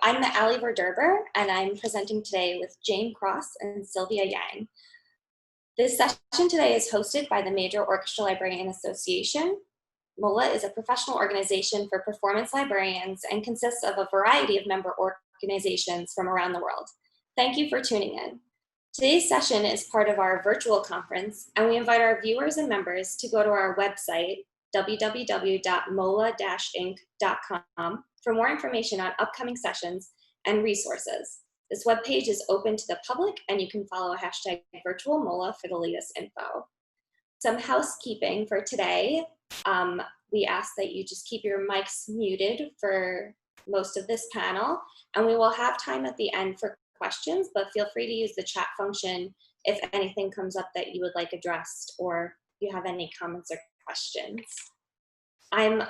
I'm Ali Verderber, and I'm presenting today with Jane Cross and Sylvia Yang. This session today is hosted by the Major Orchestra Librarian Association. MOLA is a professional organization for performance librarians and consists of a variety of member organizations from around the world. Thank you for tuning in. Today's session is part of our virtual conference, and we invite our viewers and members to go to our website, www.mola-inc.com, for more information on upcoming sessions and resources. This webpage is open to the public, and you can follow #virtualmola for the latest info. Some housekeeping for today. We ask that you just keep your mics muted for most of this panel, and we will have time at the end for questions, but feel free to use the chat function if anything comes up that you would like addressed or you have any comments or questions. I'm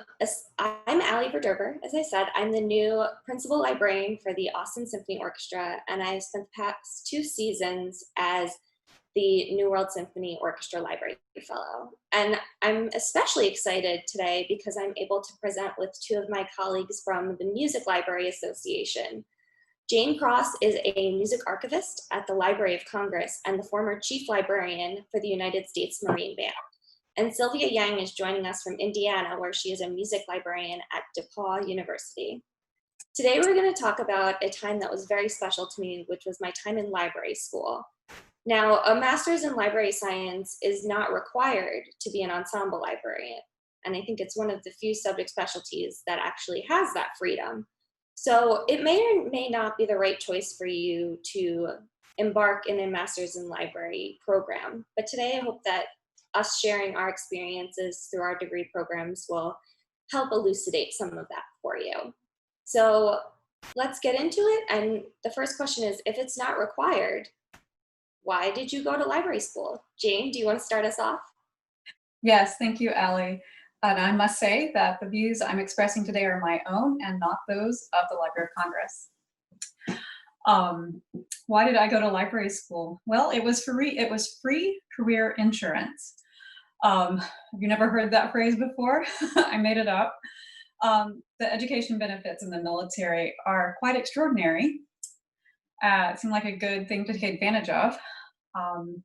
Ali Verderber. As I said, I'm the new principal librarian for the Austin Symphony Orchestra, and I've spent the past 2 seasons as the New World Symphony Orchestra Library Fellow. And I'm especially excited today because I'm able to present with 2 of my colleagues from the Music Library Association. Jane Cross is a music archivist at the Library of Congress and the former chief librarian for the United States Marine Band. And Sylvia Yang is joining us from Indiana, where she is a music librarian at DePauw University. Today, we're going to talk about a time that was very special to me, which was my time in library school. Now, a master's in library science is not required to be an ensemble librarian. And I think it's one of the few subject specialties that actually has that freedom. So it may or may not be the right choice for you to embark in a master's in library program. But today, I hope that us sharing our experiences through our degree programs will help elucidate some of that for you. So let's get into it. And the first question is, if it's not required, why did you go to library school? Jane, do you want to start us off? Yes, thank you, Ali. And I must say that the views I'm expressing today are my own and not those of the Library of Congress. Why did I go to library school? Well, it was free career insurance. Have you never heard that phrase before? I made it up. The education benefits in the military are quite extraordinary. It seemed like a good thing to take advantage of. And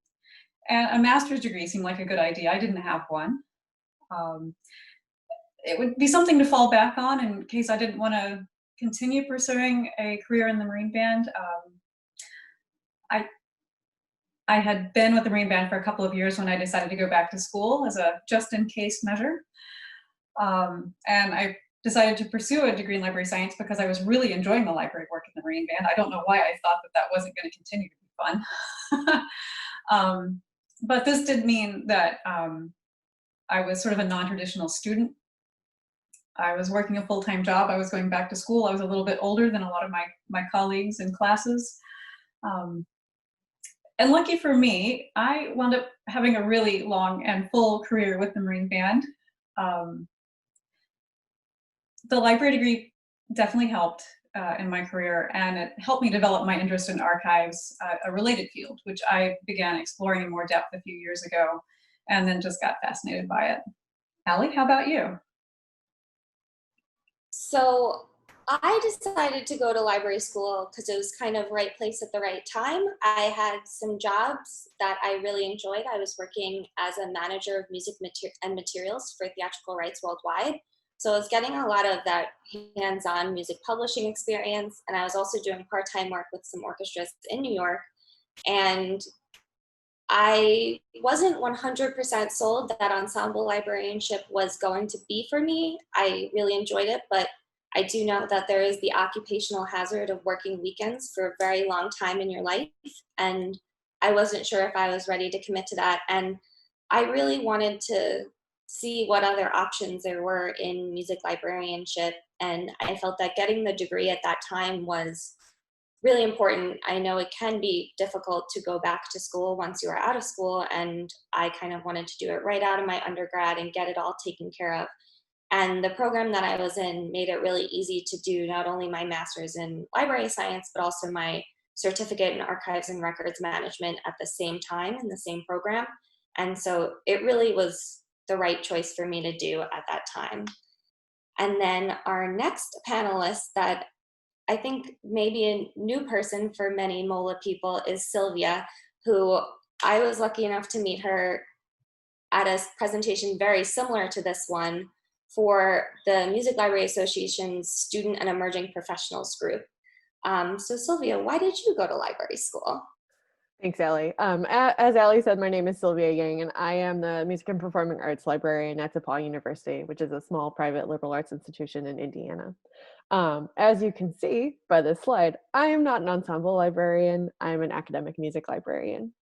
a master's degree seemed like a good idea. I didn't have one. It would be something to fall back on in case I didn't want to continue pursuing a career in the Marine Band. I had been with the Marine Band for a couple of years when I decided to go back to school as a just-in-case measure. And I decided to pursue a degree in library science because I was really enjoying the library work in the Marine Band. I don't know why I thought that that wasn't going to continue to be fun. But this did mean that I was sort of a non-traditional student. I was working a full-time job. I was going back to school. I was a little bit older than a lot of my colleagues in classes. And lucky for me, I wound up having a really long and full career with the Marine Band. The library degree definitely helped in my career, and it helped me develop my interest in archives, a related field, which I began exploring in more depth a few years ago, and then just got fascinated by it. Ali, how about you? So I decided to go to library school because it was kind of right place at the right time. I had some jobs that I really enjoyed. I was working as a manager of music and materials for theatrical rights worldwide. So I was getting a lot of that hands-on music publishing experience. And I was also doing part-time work with some orchestras in New York. And I wasn't 100% sold that ensemble librarianship was going to be for me. I really enjoyed it, but I do know that there is the occupational hazard of working weekends for a very long time in your life. And I wasn't sure if I was ready to commit to that. And I really wanted to see what other options there were in music librarianship. And I felt that getting the degree at that time was really important. I know it can be difficult to go back to school once you are out of school, and I kind of wanted to do it right out of my undergrad and get it all taken care of. And the program that I was in made it really easy to do not only my master's in library science, but also my certificate in archives and records management at the same time in the same program. And so it really was the right choice for me to do at that time. And then our next panelist that I think maybe a new person for many MOLA people is Sylvia, who I was lucky enough to meet her at a presentation very similar to this one for the Music Library Association's Student and Emerging Professionals group. So Sylvia, why did you go to library school? Thanks, Allie. As Allie said, my name is Sylvia Yang, and I am the Music and Performing Arts Librarian at DePauw University, which is a small private liberal arts institution in Indiana. As you can see by this slide, I am not an ensemble librarian. I'm an academic music librarian.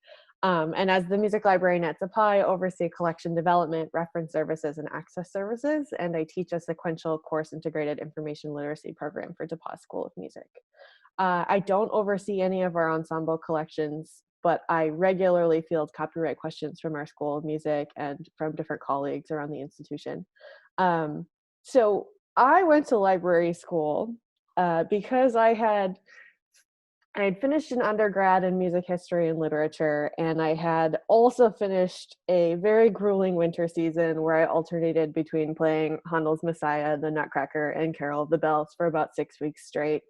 And as the music librarian at DePauw, I oversee collection development, reference services, and access services, and I teach a sequential course integrated information literacy program for DePauw School of Music. I don't oversee any of our ensemble collections, but I regularly field copyright questions from our School of Music and from different colleagues around the institution. So I went to library school because I had finished an undergrad in music history and literature, and I had also finished a very grueling winter season where I alternated between playing Handel's Messiah, the Nutcracker, and Carol of the Bells for about 6 weeks straight.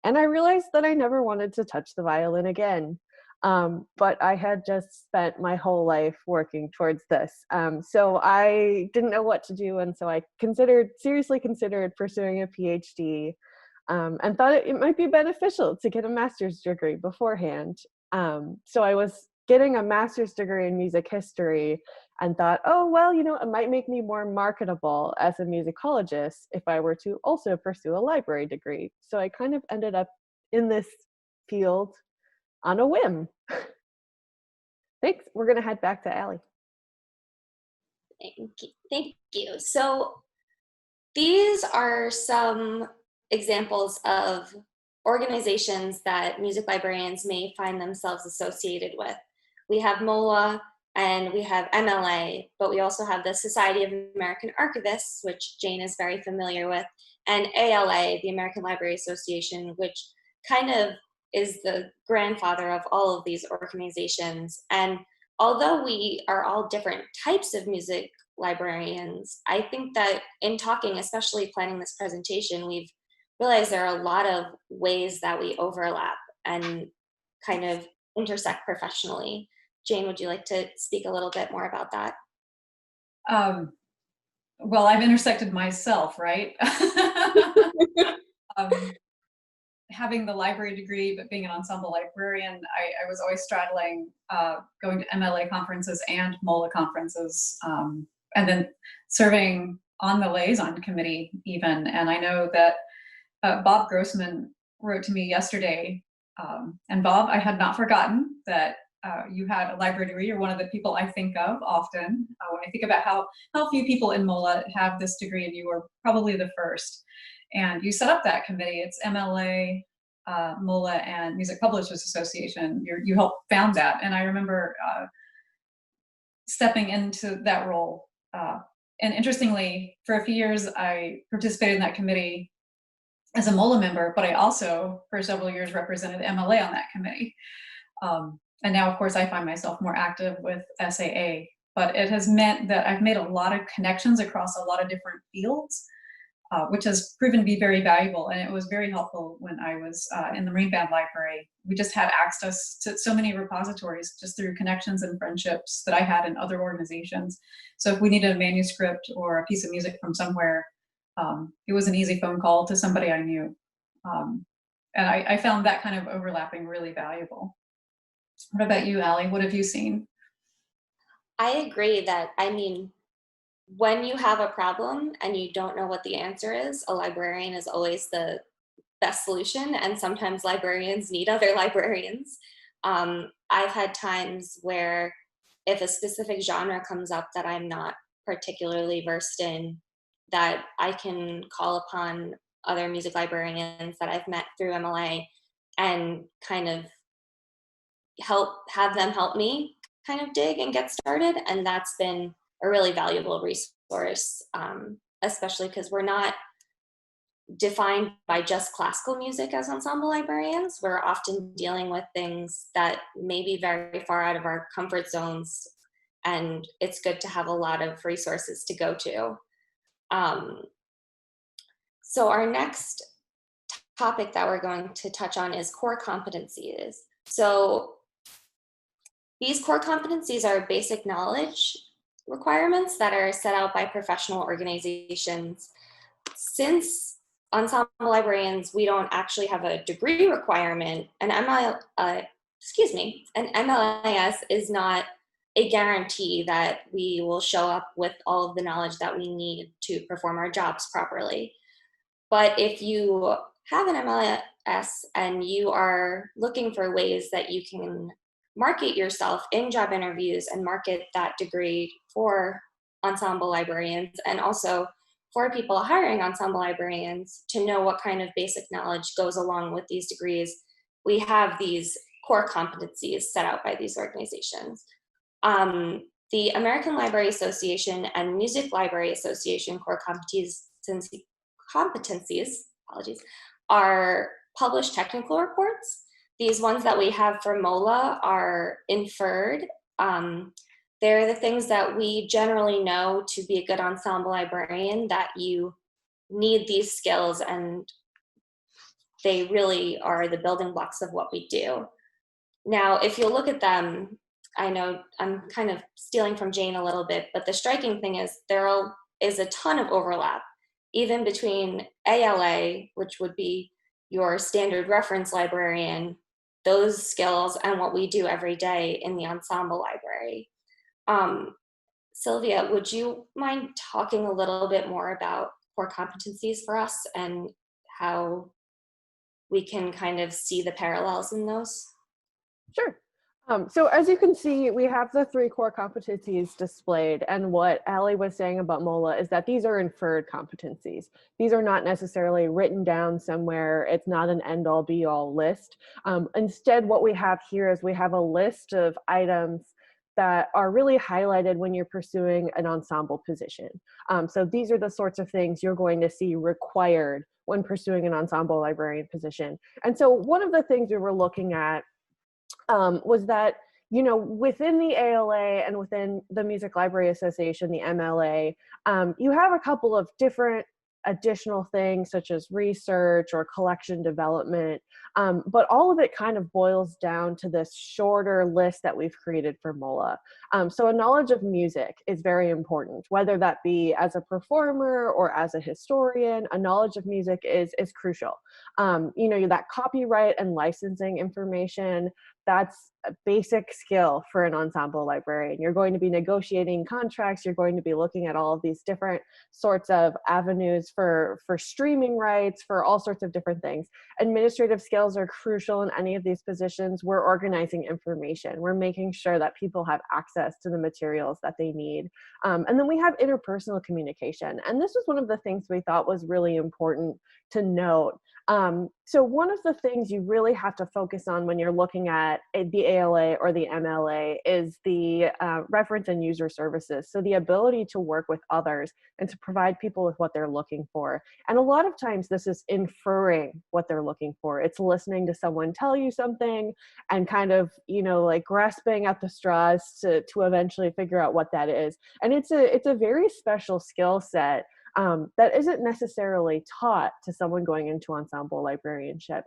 And I realized that I never wanted to touch the violin again. But I had just spent my whole life working towards this. So I didn't know what to do. And so I seriously considered pursuing a PhD, and thought it might be beneficial to get a master's degree beforehand. So I was getting a master's degree in music history and thought, oh, well, it might make me more marketable as a musicologist if I were to also pursue a library degree. So I kind of ended up in this field on a whim. Thanks. We're going to head back to Allie. Thank you. So these are some examples of organizations that music librarians may find themselves associated with. We have MOLA and we have MLA, but we also have the Society of American Archivists, which Jane is very familiar with, and ALA, the American Library Association, which kind of is the grandfather of all of these organizations. And although we are all different types of music librarians, I think that in talking, especially planning this presentation, we've realized there are a lot of ways that we overlap and kind of intersect professionally. Jane, would you like to speak a little bit more about that? Well, I've intersected myself, right? Having the library degree, but being an ensemble librarian, I was always straddling going to MLA conferences and MOLA conferences, and then serving on the liaison committee even. And I know that Bob Grossman wrote to me yesterday, and Bob, I had not forgotten that you had a library degree. You're one of the people I think of often when I think about how few people in MOLA have this degree, and you were probably the first. And you set up that committee. It's MLA, MOLA, and Music Publishers Association. You helped found that. And I remember stepping into that role. And interestingly, for a few years, I participated in that committee as a MOLA member, but I also, for several years, represented MLA on that committee. And now, of course, I find myself more active with SAA. But it has meant that I've made a lot of connections across a lot of different fields, which has proven to be very valuable. And it was very helpful when I was in the Marine Band Library. We just had access to so many repositories just through connections and friendships that I had in other organizations. So if we needed a manuscript or a piece of music from somewhere, it was an easy phone call to somebody I knew. And I found that kind of overlapping really valuable. What about you, Allie? What have you seen? I agree that, when you have a problem and you don't know what the answer is, a librarian is always the best solution, and sometimes librarians need other librarians. I've had times where if a specific genre comes up that I'm not particularly versed in, that I can call upon other music librarians that I've met through MLA and kind of have them help me kind of dig and get started. And that's been a really valuable resource, especially because we're not defined by just classical music as ensemble librarians. We're often dealing with things that may be very far out of our comfort zones, and it's good to have a lot of resources to go to. So our next topic that we're going to touch on is core competencies. So these core competencies are basic knowledge requirements that are set out by professional organizations. Since ensemble librarians, we don't actually have a degree requirement, an MLIS is not a guarantee that we will show up with all of the knowledge that we need to perform our jobs properly. But if you have an MLIS and you are looking for ways that you can market yourself in job interviews and market that degree for ensemble librarians, and also for people hiring ensemble librarians to know what kind of basic knowledge goes along with these degrees, we have these core competencies set out by these organizations. The American Library Association and Music Library Association core competencies, are published technical reports. These ones that we have for MOLA are inferred. They're the things that we generally know to be a good ensemble librarian, that you need these skills, and they really are the building blocks of what we do. Now, if you look at them, I know I'm kind of stealing from Jane a little bit, but the striking thing is there is a ton of overlap, even between ALA, which would be your standard reference librarian, those skills, and what we do every day in the ensemble library. Sylvia, would you mind talking a little bit more about core competencies for us and how we can kind of see the parallels in those? Sure. So as you can see, we have the 3 core competencies displayed, and what Ali was saying about MOLA is that these are inferred competencies. These are not necessarily written down somewhere. It's not an end-all be-all list. Instead, what we have here is we have a list of items that are really highlighted when you're pursuing an ensemble position. So these are the sorts of things you're going to see required when pursuing an ensemble librarian position. And so one of the things we were looking at was that, you know, within the ALA and within the Music Library Association, the MLA, you have a couple of different additional things such as research or collection development, but all of it kind of boils down to this shorter list that we've created for MOLA. So a knowledge of music is very important, whether that be as a performer or as a historian. A knowledge of music is crucial. You know, that copyright and licensing information, that's a basic skill for an ensemble librarian. You're going to be negotiating contracts. You're going to be looking at all of these different sorts of avenues for streaming rights, for all sorts of different things. Administrative skills are crucial in any of these positions. We're organizing information. We're making sure that people have access to the materials that they need. And then we have interpersonal communication. And this was one of the things we thought was really important to note. So one of the things you really have to focus on when you're looking at the ALA or the MLA is the reference and user services. So the ability to work with others and to provide people with what they're looking for. And a lot of times this is inferring what they're looking for. It's listening to someone tell you something and kind of, you know, like grasping at the straws to eventually figure out what that is. And it's a very special skill set that isn't necessarily taught to someone going into ensemble librarianship.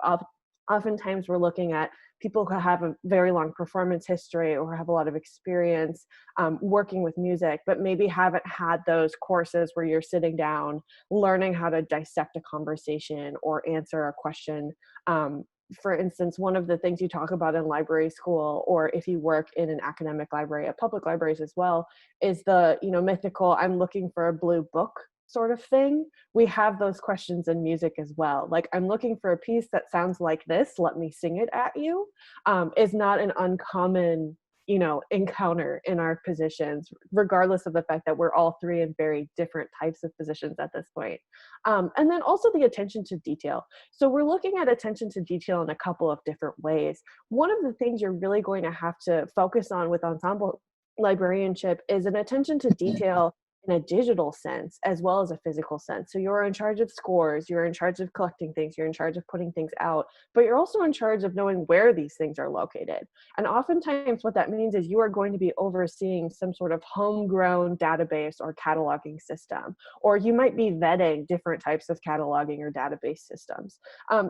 Oftentimes we're looking at people who have a very long performance history or have a lot of experience working with music, but maybe haven't had those courses where you're sitting down learning how to dissect a conversation or answer a question. For instance, one of the things you talk about in library school, or if you work in an academic library at public libraries as well, is the, you know, mythical, I'm looking for a blue book sort of thing. We have those questions in music as well. Like, I'm looking for a piece that sounds like this, let me sing it at you, is not an uncommon, you know, encounter in our positions, regardless of the fact that we're all 3 in very different types of positions at this point. And then also the attention to detail. So we're looking at attention to detail in a couple of different ways. One of the things you're really going to have to focus on with ensemble librarianship is an attention to detail in a digital sense as well as a physical sense. So you're in charge of scores, you're in charge of collecting things, you're in charge of putting things out, but you're also in charge of knowing where these things are located. And oftentimes what that means is you are going to be overseeing some sort of homegrown database or cataloging system, or you might be vetting different types of cataloging or database systems.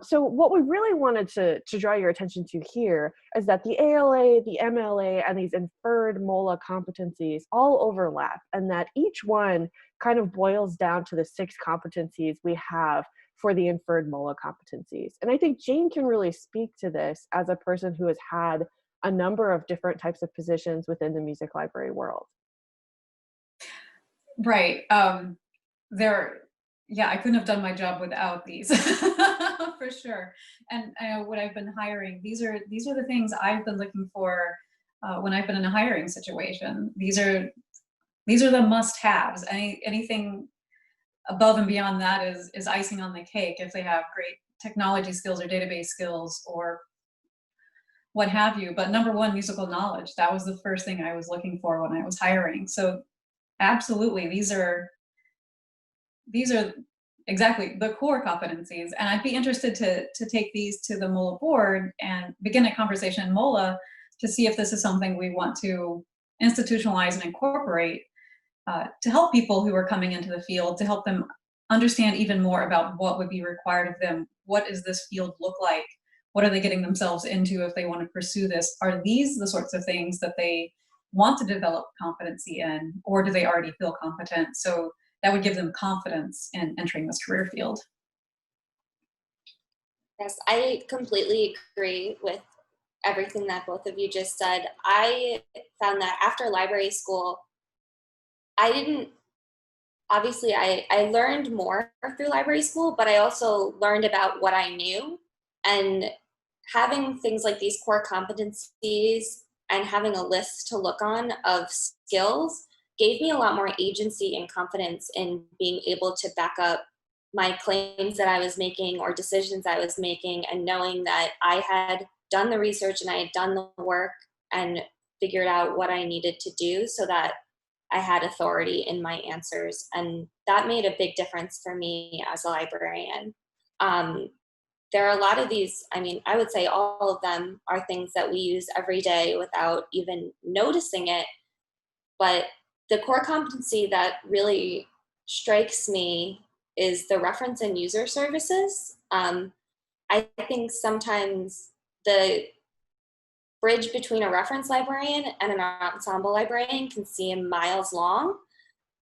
So what we really wanted to draw your attention to here is that the ALA, the MLA, and these inferred MOLA competencies all overlap, and that each one kind of boils down to the 6 competencies we have for the inferred MOLA competencies. And I think Jane can really speak to this as a person who has had a number of different types of positions within the music library world. Right. Yeah, I couldn't have done my job without these for sure. And what I've been hiring, these are the things I've been looking for when I've been in a hiring situation. These are the must-haves. Anything above and beyond that is icing on the cake if they have great technology skills or database skills or what have you. But number one, musical knowledge. That was the first thing I was looking for when I was hiring. So absolutely, these are exactly the core competencies. And I'd be interested to take these to the MOLA board and begin a conversation in MOLA to see if this is something we want to institutionalize and incorporate to help people who are coming into the field, to help them understand even more about what would be required of them. What does this field look like? What are they getting themselves into if they want to pursue this? Are these the sorts of things that they want to develop competency in, or do they already feel competent? So that would give them confidence in entering this career field. Yes, I completely agree with everything that both of you just said. I found that after library school, obviously I learned more through library school, but I also learned about what I knew. And having things like these core competencies and having a list to look on of skills gave me a lot more agency and confidence in being able to back up my claims that I was making or decisions I was making, and knowing that I had done the research and I had done the work and figured out what I needed to do so that I had authority in my answers. And that made a big difference for me as a librarian. There are a lot of these, I would say all of them are things that we use every day without even noticing it. But the core competency that really strikes me is the reference and user services. I think sometimes the bridge between a reference librarian and an ensemble librarian can seem miles long,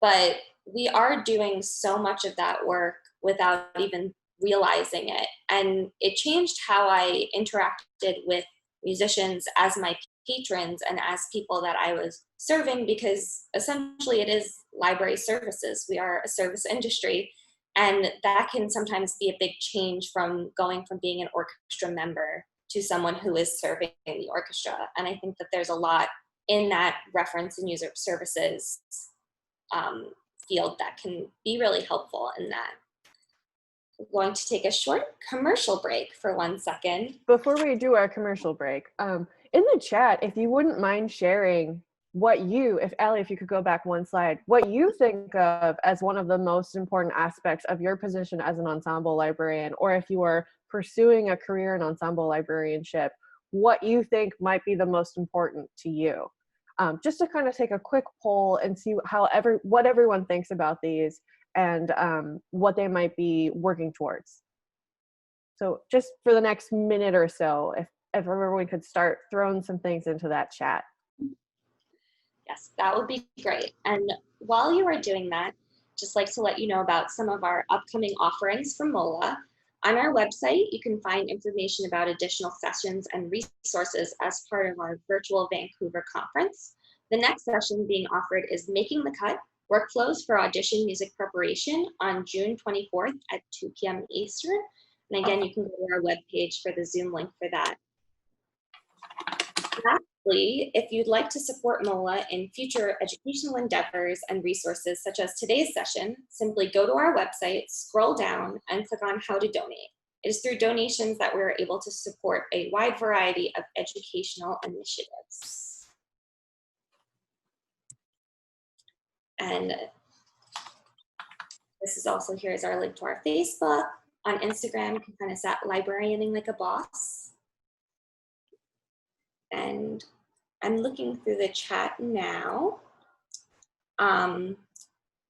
but we are doing so much of that work without even realizing it. And it changed how I interacted with musicians as my patrons and as people that I was serving, because essentially it is library services. We are a service industry, and that can sometimes be a big change from going from being an orchestra member to someone who is serving the orchestra. And I think that there's a lot in that reference and user services field that can be really helpful in that. We're going to take a short commercial break for 1 second. Before we do our commercial break, in the chat, if you wouldn't mind sharing what you, if Allie, if you could go back 1 slide, what you think of as one of the most important aspects of your position as an ensemble librarian, or if you are pursuing a career in ensemble librarianship, what you think might be the most important to you. Just to kind of take a quick poll and see what everyone thinks about these and what they might be working towards. So just for the next minute or so, if everyone could start throwing some things into that chat. Yes, that would be great. And while you are doing that, just like to let you know about some of our upcoming offerings from MOLA. On our website, you can find information about additional sessions and resources as part of our virtual Vancouver conference. The next session being offered is Making the Cut, Workflows for Audition Music Preparation on June 24th at 2 p.m. Eastern. And again, you can go to our webpage for the Zoom link for that. Lastly, if you'd like to support MOLA in future educational endeavors and resources such as today's session, simply go to our website, scroll down, and click on How to Donate. It is through donations that we're able to support a wide variety of educational initiatives. And This is also, here's our link to our Facebook. On Instagram, you can find us at Librarianing Like a Boss. And I'm looking through the chat now.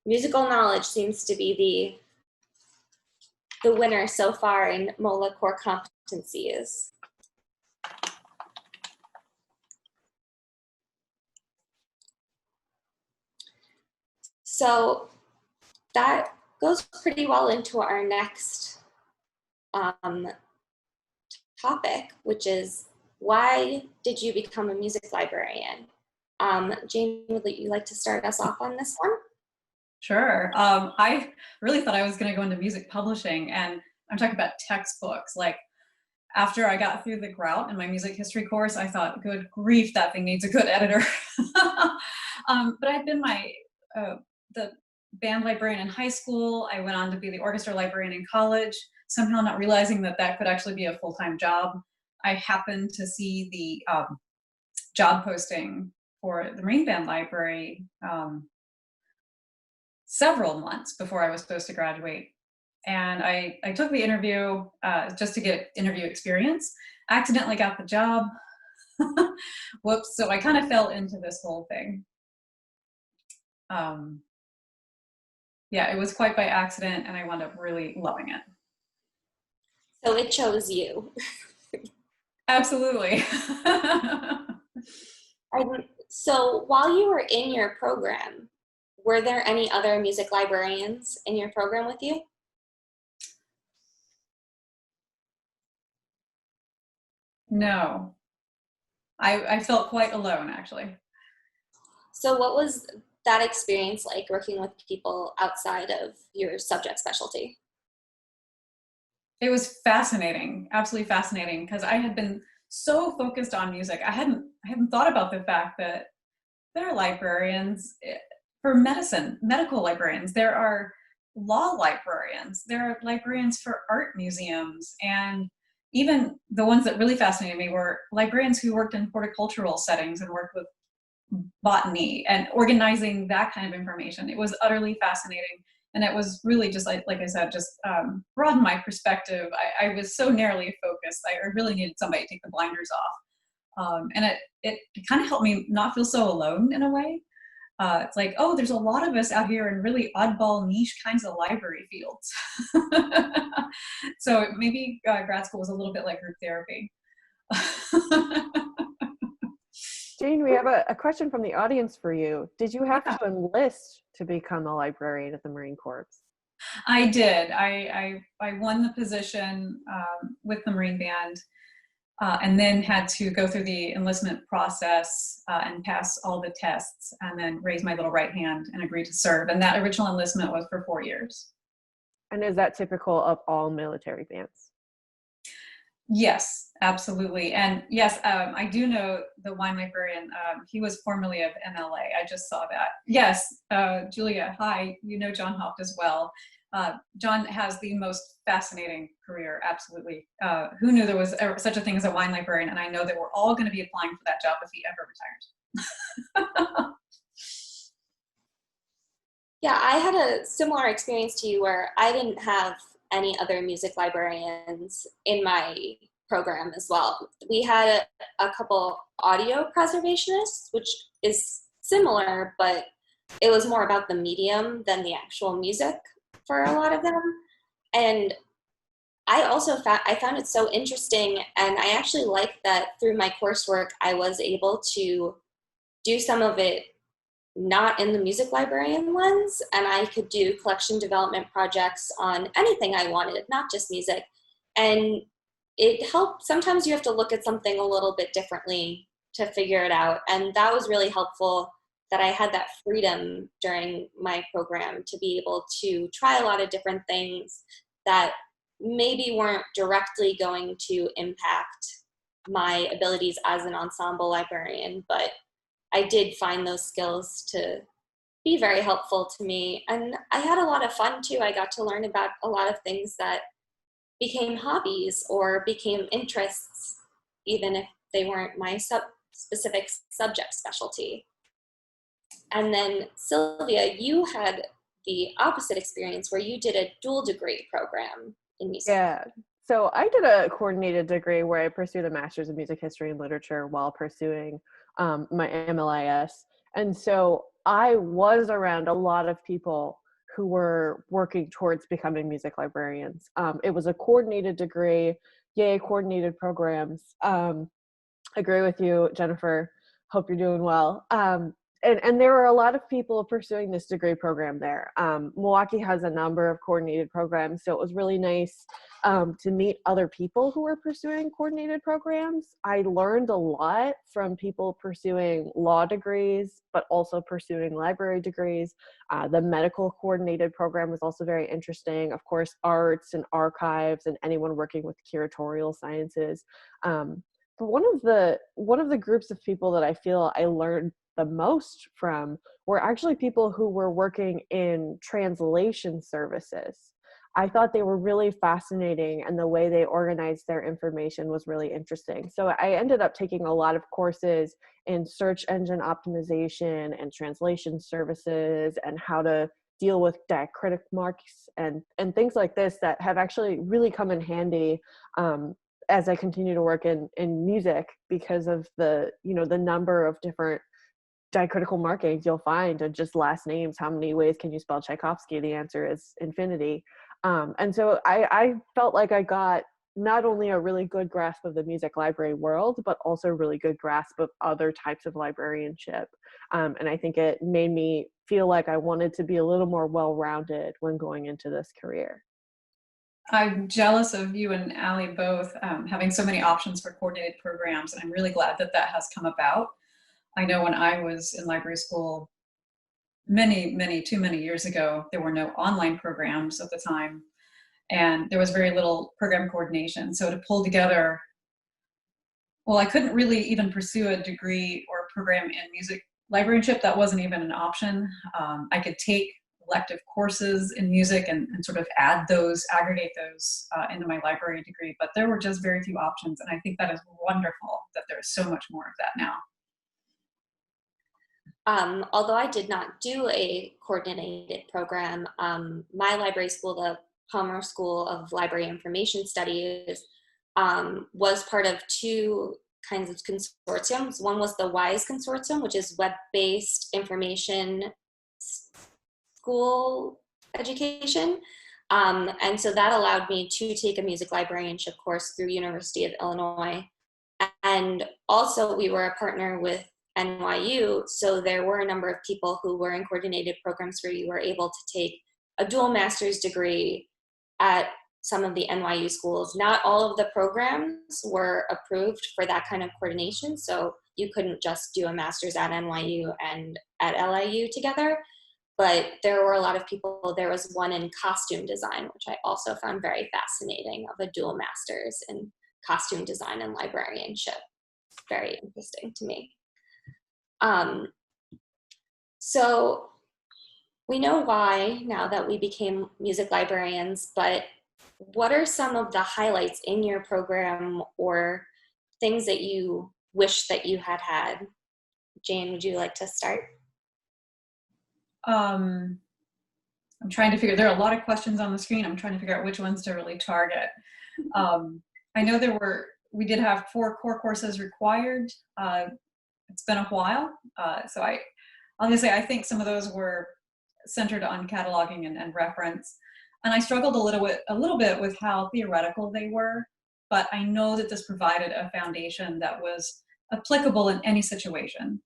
Musical knowledge seems to be the winner so far in MOLA core competencies. So that goes pretty well into our next topic, which is, why did you become a music librarian? Jane, would you like to start us off on this one? Sure. I really thought I was going to go into music publishing, and I'm talking about textbooks. Like, after I got through the grout in my music history course, I thought, good grief, that thing needs a good editor. But I'd been the band librarian in high school. I went on to be the orchestra librarian in college, somehow not realizing that that could actually be a full-time job. I happened to see the job posting for the Marine Band Library several months before I was supposed to graduate. And I took the interview just to get interview experience. Accidentally got the job. Whoops. So I kind of fell into this whole thing. Yeah, it was quite by accident, and I wound up really loving it. So it chose you. Absolutely. So while you were in your program, were there any other music librarians in your program with you? No. I felt quite alone, actually. So what was that experience like, working with people outside of your subject specialty? It was fascinating, absolutely fascinating, because I had been so focused on music. I hadn't thought about the fact that there are librarians for medicine, medical librarians. There are law librarians. There are librarians for art museums. And even the ones that really fascinated me were librarians who worked in horticultural settings and worked with botany and organizing that kind of information. It was utterly fascinating. And it was really just like I said, just broadened my perspective. I was so narrowly focused. I really needed somebody to take the blinders off. And it kind of helped me not feel so alone in a way. It's like, oh, there's a lot of us out here in really oddball niche kinds of library fields. So maybe grad school was a little bit like group therapy. Jane, we have a question from the audience for you. Did you have to enlist to become a librarian at the Marine Corps? I did. I won the position with the Marine Band, and then had to go through the enlistment process and pass all the tests, and then raise my little right hand and agree to serve. And that original enlistment was for 4 years. And is that typical of all military bands? Yes, absolutely. And yes, I do know the wine librarian. He was formerly of MLA. I just saw that. Yes, Julia, hi. You know John Hoft as well. John has the most fascinating career, absolutely. Who knew there was such a thing as a wine librarian? And I know that we're all going to be applying for that job if he ever retires. Yeah, I had a similar experience to you where I didn't have any other music librarians in my program as well. We had a couple audio preservationists, which is similar, but it was more about the medium than the actual music for a lot of them. And I also found it so interesting, and I actually like that through my coursework, I was able to do some of it not in the music librarian lens, and I could do collection development projects on anything I wanted, not just music. And it helped. Sometimes you have to look at something a little bit differently to figure it out. And that was really helpful, that I had that freedom during my program to be able to try a lot of different things that maybe weren't directly going to impact my abilities as an ensemble librarian, but I did find those skills to be very helpful to me. And I had a lot of fun too. I got to learn about a lot of things that became hobbies or became interests, even if they weren't my specific subject specialty. And then Sylvia, you had the opposite experience where you did a dual degree program in music. Yeah. So I did a coordinated degree where I pursued a master's in music history and literature while pursuing my MLIS. And so I was around a lot of people who were working towards becoming music librarians. It was a coordinated degree, yay, coordinated programs. Agree with you, Jennifer. Hope you're doing well. And there were a lot of people pursuing this degree program there. Milwaukee has a number of coordinated programs, so it was really nice to meet other people who were pursuing coordinated programs. I learned a lot from people pursuing law degrees, but also pursuing library degrees. The medical coordinated program was also very interesting. Of course, arts and archives and anyone working with curatorial sciences. But one of the groups of people that I feel I learned the most from were actually people who were working in translation services. I thought they were really fascinating, and the way they organized their information was really interesting. So I ended up taking a lot of courses in search engine optimization and translation services and how to deal with diacritic marks and things like this that have actually really come in handy as I continue to work in music, because of the number of different diacritical markings you'll find, and just last names. How many ways can you spell Tchaikovsky? The answer is infinity. And so I felt like I got not only a really good grasp of the music library world, but also a really good grasp of other types of librarianship. And I think it made me feel like I wanted to be a little more well-rounded when going into this career. I'm jealous of you and Allie both having so many options for coordinated programs, and I'm really glad that that has come about. I know when I was in library school too many years ago, there were no online programs at the time, and there was very little program coordination. So to pull together, well, I couldn't really even pursue a degree or a program in music librarianship. That wasn't even an option. I could take elective courses in music and sort of aggregate those into my library degree, but there were just very few options, and I think that is wonderful that there's so much more of that now. Although I did not do a coordinated program, my library school, the Palmer School of Library Information Studies, was part of two kinds of consortiums. One was the WISE consortium, which is web-based information school education. And so that allowed me to take a music librarianship course through University of Illinois. And also we were a partner with NYU, so there were a number of people who were in coordinated programs where you were able to take a dual master's degree at some of the NYU schools. Not all of the programs were approved for that kind of coordination, so you couldn't just do a master's at NYU and at LIU together, but there were a lot of people. There was one in costume design, which I also found very fascinating, of a dual master's in costume design and librarianship. Very interesting to me. So we know why now that we became music librarians, but what are some of the highlights in your program or things that you wish that you had had? Jane, would you like to start? I'm trying to figure, there are a lot of questions on the screen. I'm trying to figure out which ones to really target. I know we did have 4 core courses required. It's been a while. So I think some of those were centered on cataloging and reference. And I struggled a little bit with how theoretical they were, but I know that this provided a foundation that was applicable in any situation.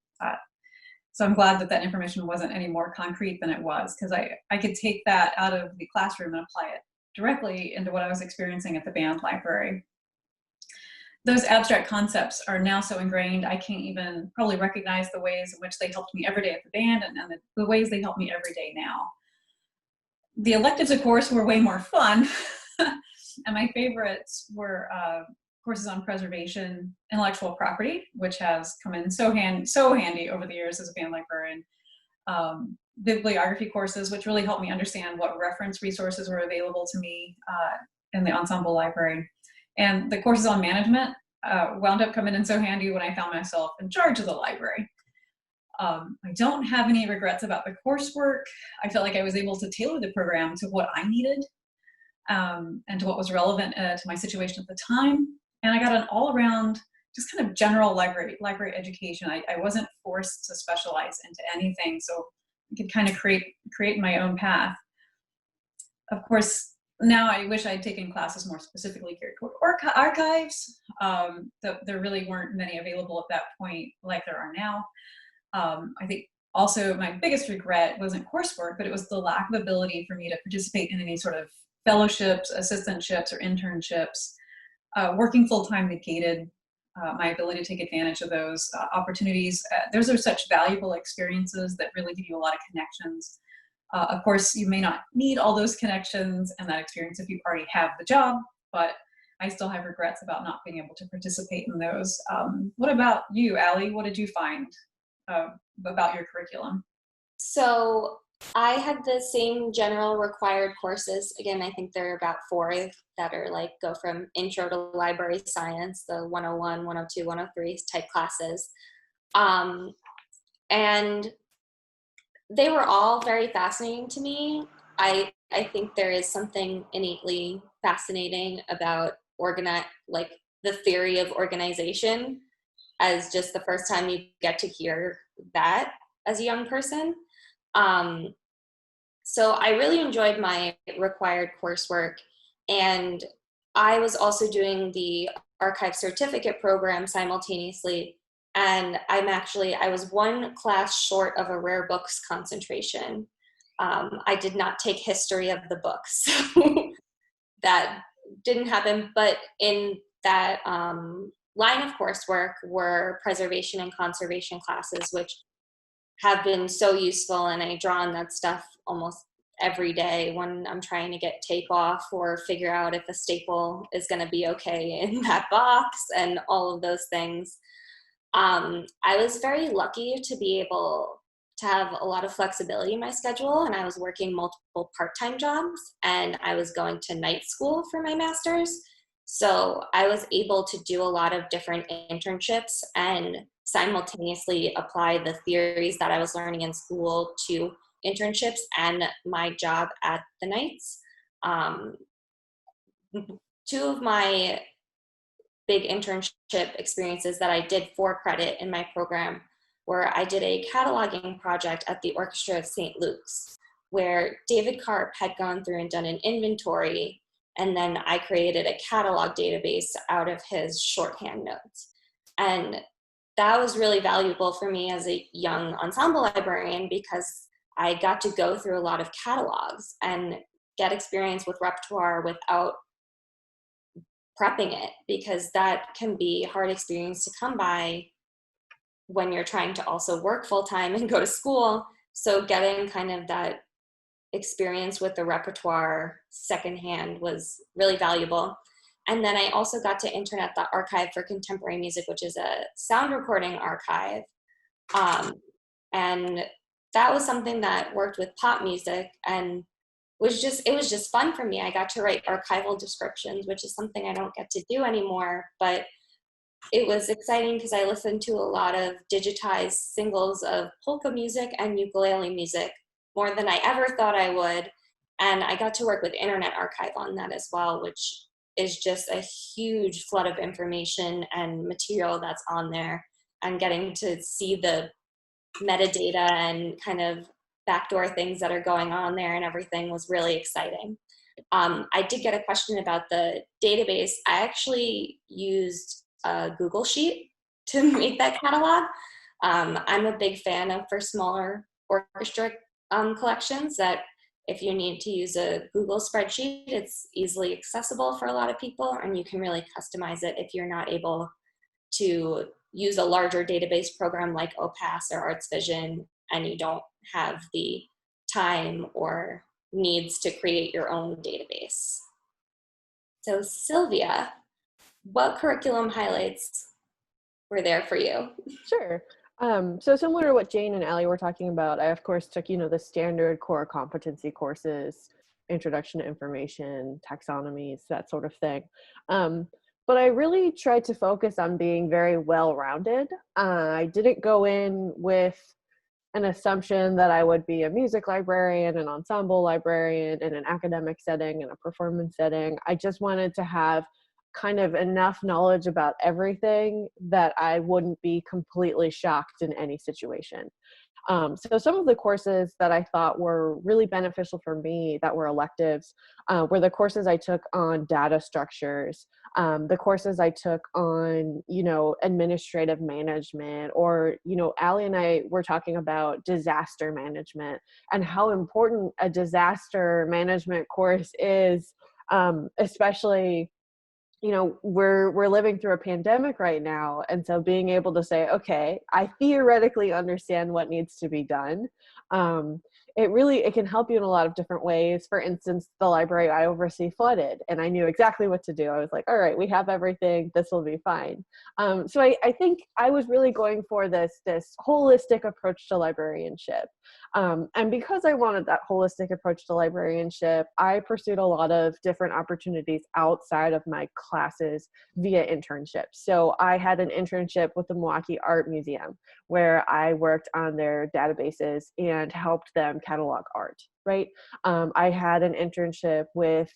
So I'm glad that that information wasn't any more concrete than it was, because I could take that out of the classroom and apply it directly into what I was experiencing at the band library. Those abstract concepts are now so ingrained, I can't even probably recognize the ways in which they helped me every day at the band and the ways they help me every day now. The electives, of course, were way more fun. And my favorites were courses on preservation, intellectual property, which has come in so handy over the years as a band librarian. Bibliography courses, which really helped me understand what reference resources were available to me in the ensemble library. And the courses on management wound up coming in so handy when I found myself in charge of the library. I don't have any regrets about the coursework. I felt like I was able to tailor the program to what I needed, and to what was relevant to my situation at the time. And I got an all-around, just kind of general library education. I wasn't forced to specialize into anything, so I could kind of create my own path. Of course, now I wish I'd taken classes more specifically geared toward archives. There really weren't many available at that point like there are now. I think also my biggest regret wasn't coursework, but it was the lack of ability for me to participate in any sort of fellowships, assistantships, or internships. Working full-time negated my ability to take advantage of those opportunities. Those are such valuable experiences that really give you a lot of connections. Of course, you may not need all those connections and that experience if you already have the job, but I still have regrets about not being able to participate in those. What about you, Allie? What did you find about your curriculum? So I had the same general required courses. Again, I think there are about 4 that are like go from intro to library science, the 101, 102, 103 type classes. And they were all very fascinating to me. I think there is something innately fascinating about like the theory of organization, as just the first time you get to hear that as a young person. So I really enjoyed my required coursework, and I was also doing the archive certificate program simultaneously. And I was 1 class short of a rare books concentration. I did not take history of the books. That didn't happen, but in that line of coursework were preservation and conservation classes, which have been so useful, and I draw on that stuff almost every day when I'm trying to get tape off or figure out if a staple is going to be okay in that box and all of those things. I was very lucky to be able to have a lot of flexibility in my schedule, and I was working multiple part-time jobs, and I was going to night school for my master's. So I was able to do a lot of different internships and simultaneously apply the theories that I was learning in school to internships and my job at the nights. 2 of my big internship experiences that I did for credit in my program where I did a cataloging project at the Orchestra of St. Luke's, where David Karp had gone through and done an inventory, and then I created a catalog database out of his shorthand notes. And that was really valuable for me as a young ensemble librarian, because I got to go through a lot of catalogs and get experience with repertoire without prepping it, because that can be a hard experience to come by when you're trying to also work full-time and go to school. So getting kind of that experience with the repertoire secondhand was really valuable. And then I also got to intern at the Archive for Contemporary Music, which is a sound recording archive. And that was something that worked with pop music, and it was just fun for me. I got to write archival descriptions, which is something I don't get to do anymore, but it was exciting because I listened to a lot of digitized singles of polka music and ukulele music, more than I ever thought I would. And I got to work with Internet Archive on that as well, which is just a huge flood of information and material that's on there, and getting to see the metadata and kind of backdoor things that are going on there and everything was really exciting. I did get a question about the database. I actually used a Google Sheet to make that catalog. I'm a big fan of, for smaller orchestra collections, that if you need to use a Google spreadsheet, it's easily accessible for a lot of people, and you can really customize it if you're not able to use a larger database program like OPAS or ArtsVision, and you don't have the time or needs to create your own database. So Sylvia, what curriculum highlights were there for you? Sure. So similar to what Jane and Allie were talking about, I of course took, the standard core competency courses, introduction to information, taxonomies, that sort of thing. But I really tried to focus on being very well-rounded. I didn't go in with an assumption that I would be a music librarian, an ensemble librarian, in an academic setting, in a performance setting. I just wanted to have kind of enough knowledge about everything that I wouldn't be completely shocked in any situation. So some of the courses that I thought were really beneficial for me that were electives were the courses I took on data structures, the courses I took on, administrative management, or, Allie and I were talking about disaster management and how important a disaster management course is, especially we're living through a pandemic right now. And so being able to say, okay, I theoretically understand what needs to be done. It can help you in a lot of different ways. For instance, the library I oversee flooded, and I knew exactly what to do. I was like, all right, we have everything. This will be fine. So I think I was really going for this holistic approach to librarianship. And because I wanted that holistic approach to librarianship, I pursued a lot of different opportunities outside of my classes via internships. So I had an internship with the Milwaukee Art Museum, where I worked on their databases and helped them catalog art, right? I had an internship with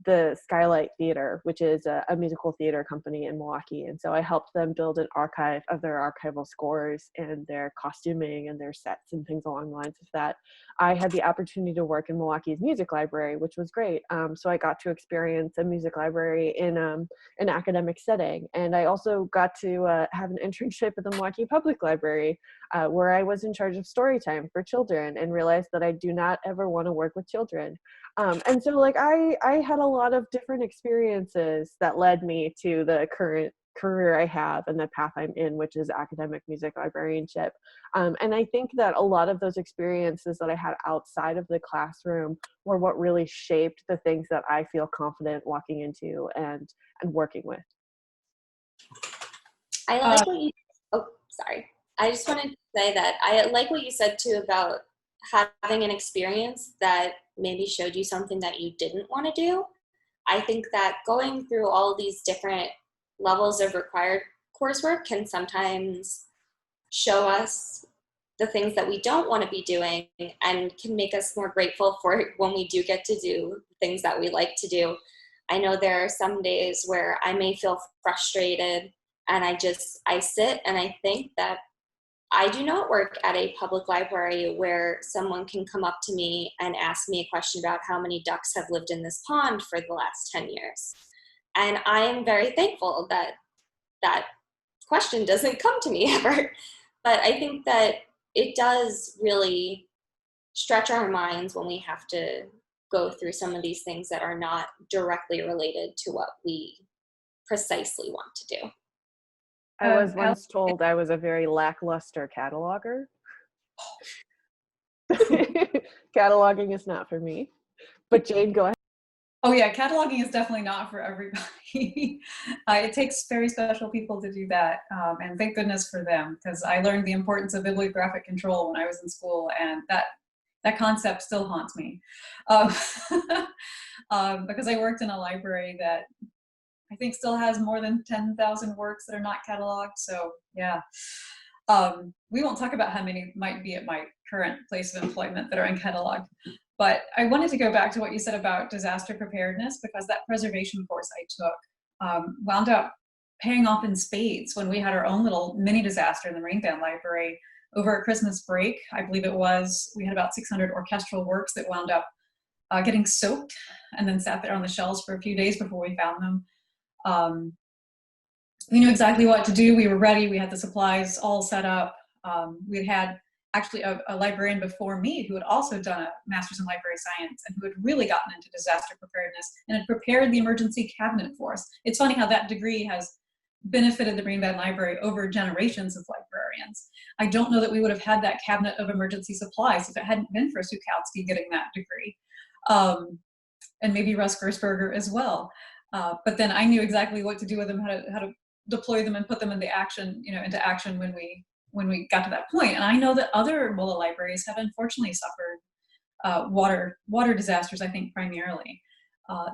the Skylight Theater, which is a musical theater company in Milwaukee. And so I helped them build an archive of their archival scores and their costuming and their sets and things along the lines of that. I had the opportunity to work in Milwaukee's music library, which was great. So I got to experience a music library in an academic setting. And I also got to have an internship at the Milwaukee Public Library, where I was in charge of story time for children, and realized that I do not ever want to work with children. And so I had a lot of different experiences that led me to the current career I have and the path I'm in, which is academic music librarianship. And I think that a lot of those experiences that I had outside of the classroom were what really shaped the things that I feel confident walking into and working with. I like what you, sorry. I just wanted to say that I like what you said too about having an experience that maybe showed you something that you didn't want to do. I think that going through all of these different levels of required coursework can sometimes show us the things that we don't want to be doing, and can make us more grateful for when we do get to do things that we like to do. I know there are some days where I may feel frustrated, and I sit and I think that I do not work at a public library where someone can come up to me and ask me a question about how many ducks have lived in this pond for the last 10 years. And I am very thankful that that question doesn't come to me ever. But I think that it does really stretch our minds when we have to go through some of these things that are not directly related to what we precisely want to do. I was once told I was a very lackluster cataloger. Cataloging is not for me. But Jane, go ahead. Oh yeah, cataloging is definitely not for everybody. It takes very special people to do that, and thank goodness for them, because I learned the importance of bibliographic control when I was in school, and that concept still haunts me. Because I worked in a library that I think still has more than 10,000 works that are not cataloged. So yeah, we won't talk about how many might be at my current place of employment that are uncatalogued. But I wanted to go back to what you said about disaster preparedness, because that preservation course I took wound up paying off in spades when we had our own little mini disaster in the Marine Band Library over a Christmas break. I believe it was, we had about 600 orchestral works that wound up getting soaked and then sat there on the shelves for a few days before we found them. We knew exactly what to do. We were ready. We had the supplies all set up. We had actually a librarian before me who had also done a master's in library science and who had really gotten into disaster preparedness and had prepared the emergency cabinet for us. It's funny how that degree has benefited the Marine Band Library over generations of librarians. I don't know that we would have had that cabinet of emergency supplies if it hadn't been for Sukowski getting that degree. And maybe Russ Gersberger as well. But then I knew exactly what to do with them, how to deploy them and put them into action when we got to that point. And I know that other MOLA libraries have unfortunately suffered water disasters, I think, primarily.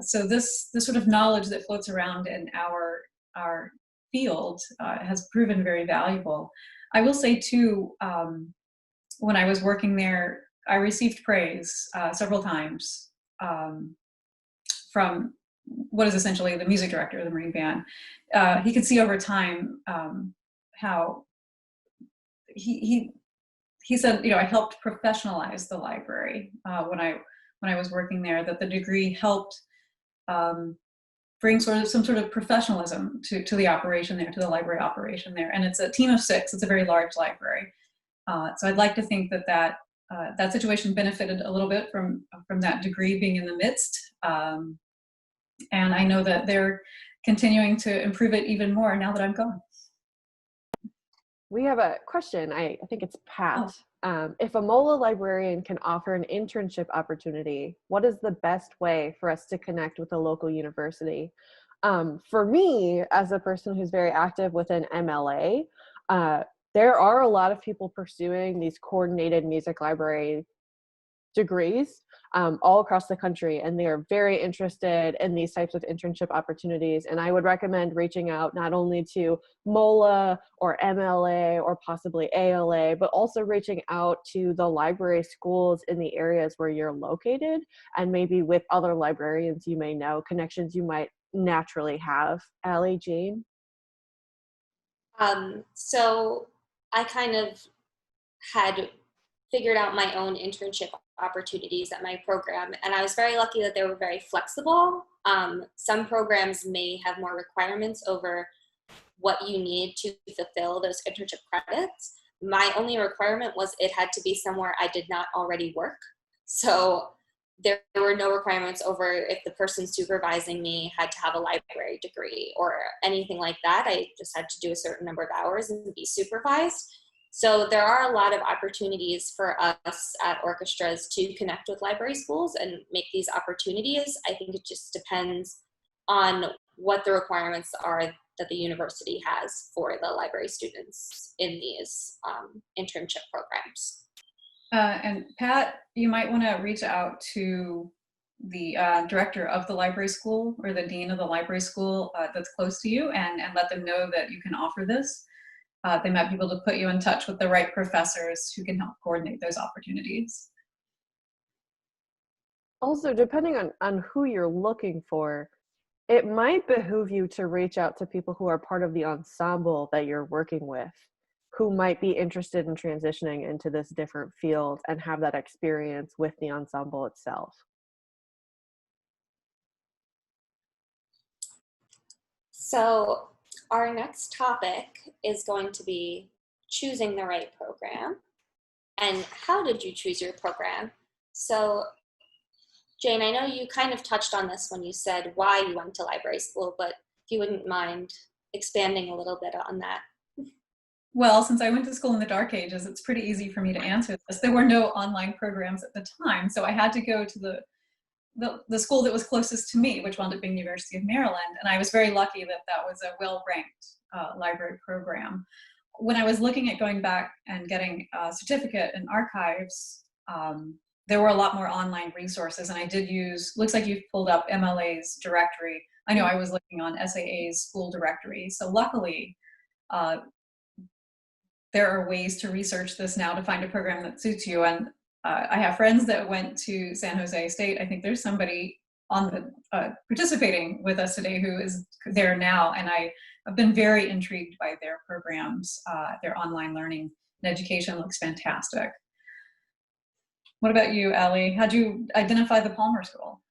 So this sort of knowledge that floats around in our field has proven very valuable. I will say too, when I was working there, I received praise several times from what is essentially the music director of the Marine Band. He could see over time how he said, I helped professionalize the library when I was working there, that the degree helped bring some sort of professionalism to the operation there, to the library operation there. And it's a team of 6. It's a very large library. So I'd like to think that situation benefited a little bit from that degree being in the midst. And I know that they're continuing to improve it even more now that I'm gone. We have a question. I think it's Pat. If a MOLA librarian can offer an internship opportunity, what is the best way for us to connect with a local university? For me, as a person who's very active within MLA, there are a lot of people pursuing these coordinated music library degrees all across the country, and they are very interested in these types of internship opportunities. And I would recommend reaching out not only to MOLA or MLA or possibly ALA, but also reaching out to the library schools in the areas where you're located, and maybe with other librarians you may know, connections you might naturally have. Allie, Jane? So I kind of had figured out my own internship opportunities at my program, and I was very lucky that they were very flexible. Some programs may have more requirements over what you need to fulfill those internship credits. My only requirement was it had to be somewhere I did not already work. So there were no requirements over if the person supervising me had to have a library degree or anything like that. I just had to do a certain number of hours and be supervised. So there are a lot of opportunities for us at orchestras to connect with library schools and make these opportunities. I think it just depends on what the requirements are that the university has for the library students in these internship programs. And Pat, you might want to reach out to the director of the library school or the dean of the library school that's close to you, and let them know that you can offer this. They might be able to put you in touch with the right professors who can help coordinate those opportunities. Also, depending on who you're looking for, it might behoove you to reach out to people who are part of the ensemble that you're working with, who might be interested in transitioning into this different field and have that experience with the ensemble itself. So our next topic is going to be choosing the right program. And how did you choose your program? So Jane, I know you kind of touched on this when you said why you went to library school, but if you wouldn't mind expanding a little bit on that. Well, since I went to school in the dark ages, it's pretty easy for me to answer this. There were no online programs at the time, so I had to go to the school that was closest to me, which wound up being the University of Maryland, and I was very lucky that that was a well-ranked library program. When I was looking at going back and getting a certificate in archives, there were a lot more online resources, and I did use, looks like you've pulled up MLA's directory. I know I was looking on SAA's school directory, so luckily there are ways to research this now to find a program that suits you. And I have friends that went to San Jose State. I think there's somebody on the participating with us today who is there now, and I've been very intrigued by their programs. Their online learning and education looks fantastic. What about you, Allie? How'd you identify the Palmer School?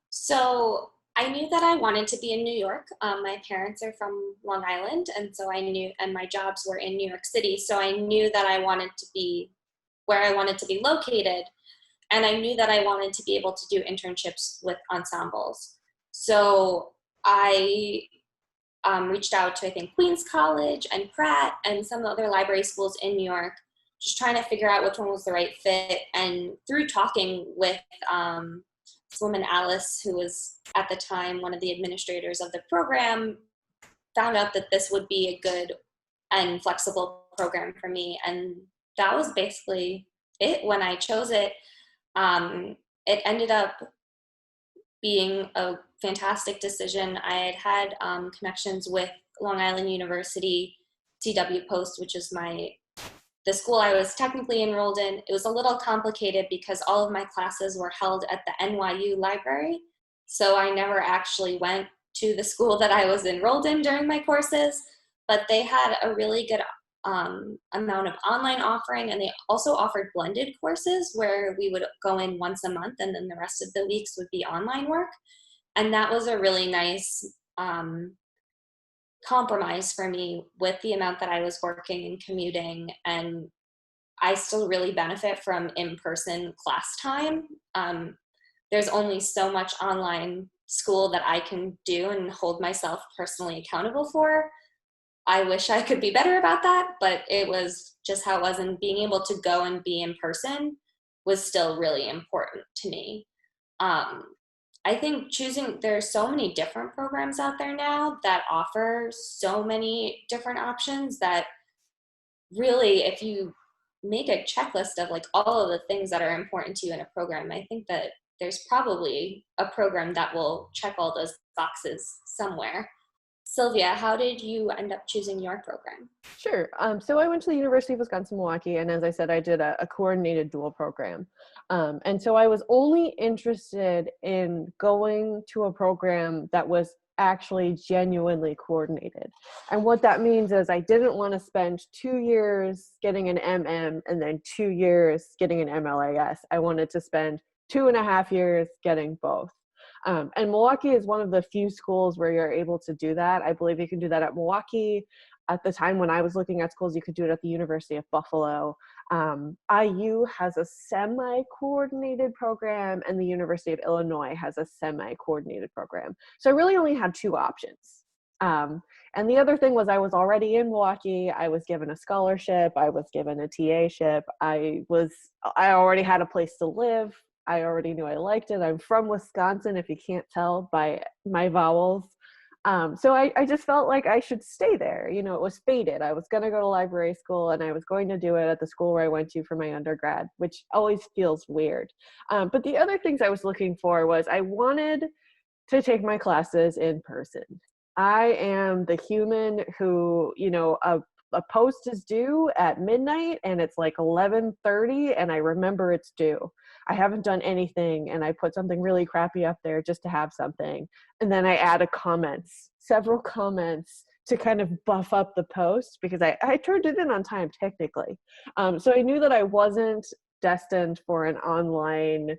So I knew that I wanted to be in New York. My parents are from Long Island, and so I knew, and my jobs were in New York City, so I knew that I wanted to be where I wanted to be located, and I knew that I wanted to be able to do internships with ensembles. So I reached out to, I think, Queens College and Pratt and some other library schools in New York, just trying to figure out which one was the right fit. And through talking with this woman, Alice, who was at the time one of the administrators of the program, found out that this would be a good and flexible program for me. And that was basically it when I chose it. It ended up being a fantastic decision. I had connections with Long Island University, CW Post, which is my the school I was technically enrolled in, it was a little complicated because all of my classes were held at the NYU library. So I never actually went to the school that I was enrolled in during my courses, but they had a really good amount of online offering, and they also offered blended courses where we would go in once a month and then the rest of the weeks would be online work. And that was a really nice compromise for me with the amount that I was working and commuting, and I still really benefit from in-person class time. There's only so much online school that I can do and hold myself personally accountable for. I wish I could be better about that, but it was just how it was, and being able to go and be in person was still really important to me. I think there's so many different programs out there now that offer so many different options that really, if you make a checklist of like all of the things that are important to you in a program, I think that there's probably a program that will check all those boxes somewhere. Sylvia, how did you end up choosing your program? Sure. So I went to the University of Wisconsin-Milwaukee, and as I said, I did a coordinated dual program. And so I was only interested in going to a program that was actually genuinely coordinated. And what that means is I didn't want to spend 2 years getting an MM and then 2 years getting an MLIS. I wanted to spend 2.5 years getting both. And Milwaukee is one of the few schools where you're able to do that. I believe you can do that at Milwaukee. At the time when I was looking at schools, you could do it at the University of Buffalo. IU has a semi-coordinated program, and the University of Illinois has a semi-coordinated program. So I really only had 2 options. And the other thing was I was already in Milwaukee. I was given a scholarship. I was given a TA-ship. I already had a place to live. I already knew I liked it. I'm from Wisconsin, if you can't tell by my vowels. So I just felt like I should stay there. You know, it was fated. I was going to go to library school, and I was going to do it at the school where I went to for my undergrad, which always feels weird. But the other things I was looking for was I wanted to take my classes in person. I am the human who, you know, a post is due at midnight and it's like 11:30 and I remember it's due. I haven't done anything and I put something really crappy up there just to have something. And then I add several comments to kind of buff up the post because I turned it in on time technically. So I knew that I wasn't destined for an online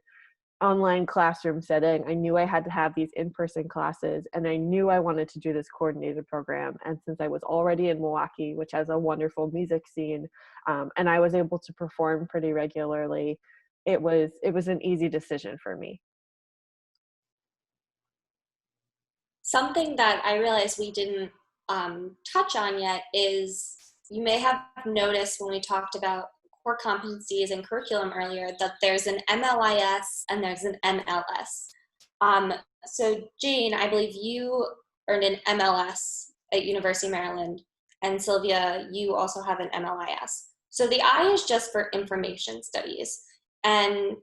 classroom setting. I knew I had to have these in-person classes, and I knew I wanted to do this coordinated program. And since I was already in Milwaukee, which has a wonderful music scene, and I was able to perform pretty regularly, it was an easy decision for me. Something that I realized we didn't touch on yet is, you may have noticed when we talked about core competencies and curriculum earlier, that there's an MLIS and there's an MLS. So Jane, I believe you earned an MLS at University of Maryland, and Sylvia, you also have an MLIS. So the I is just for information studies. And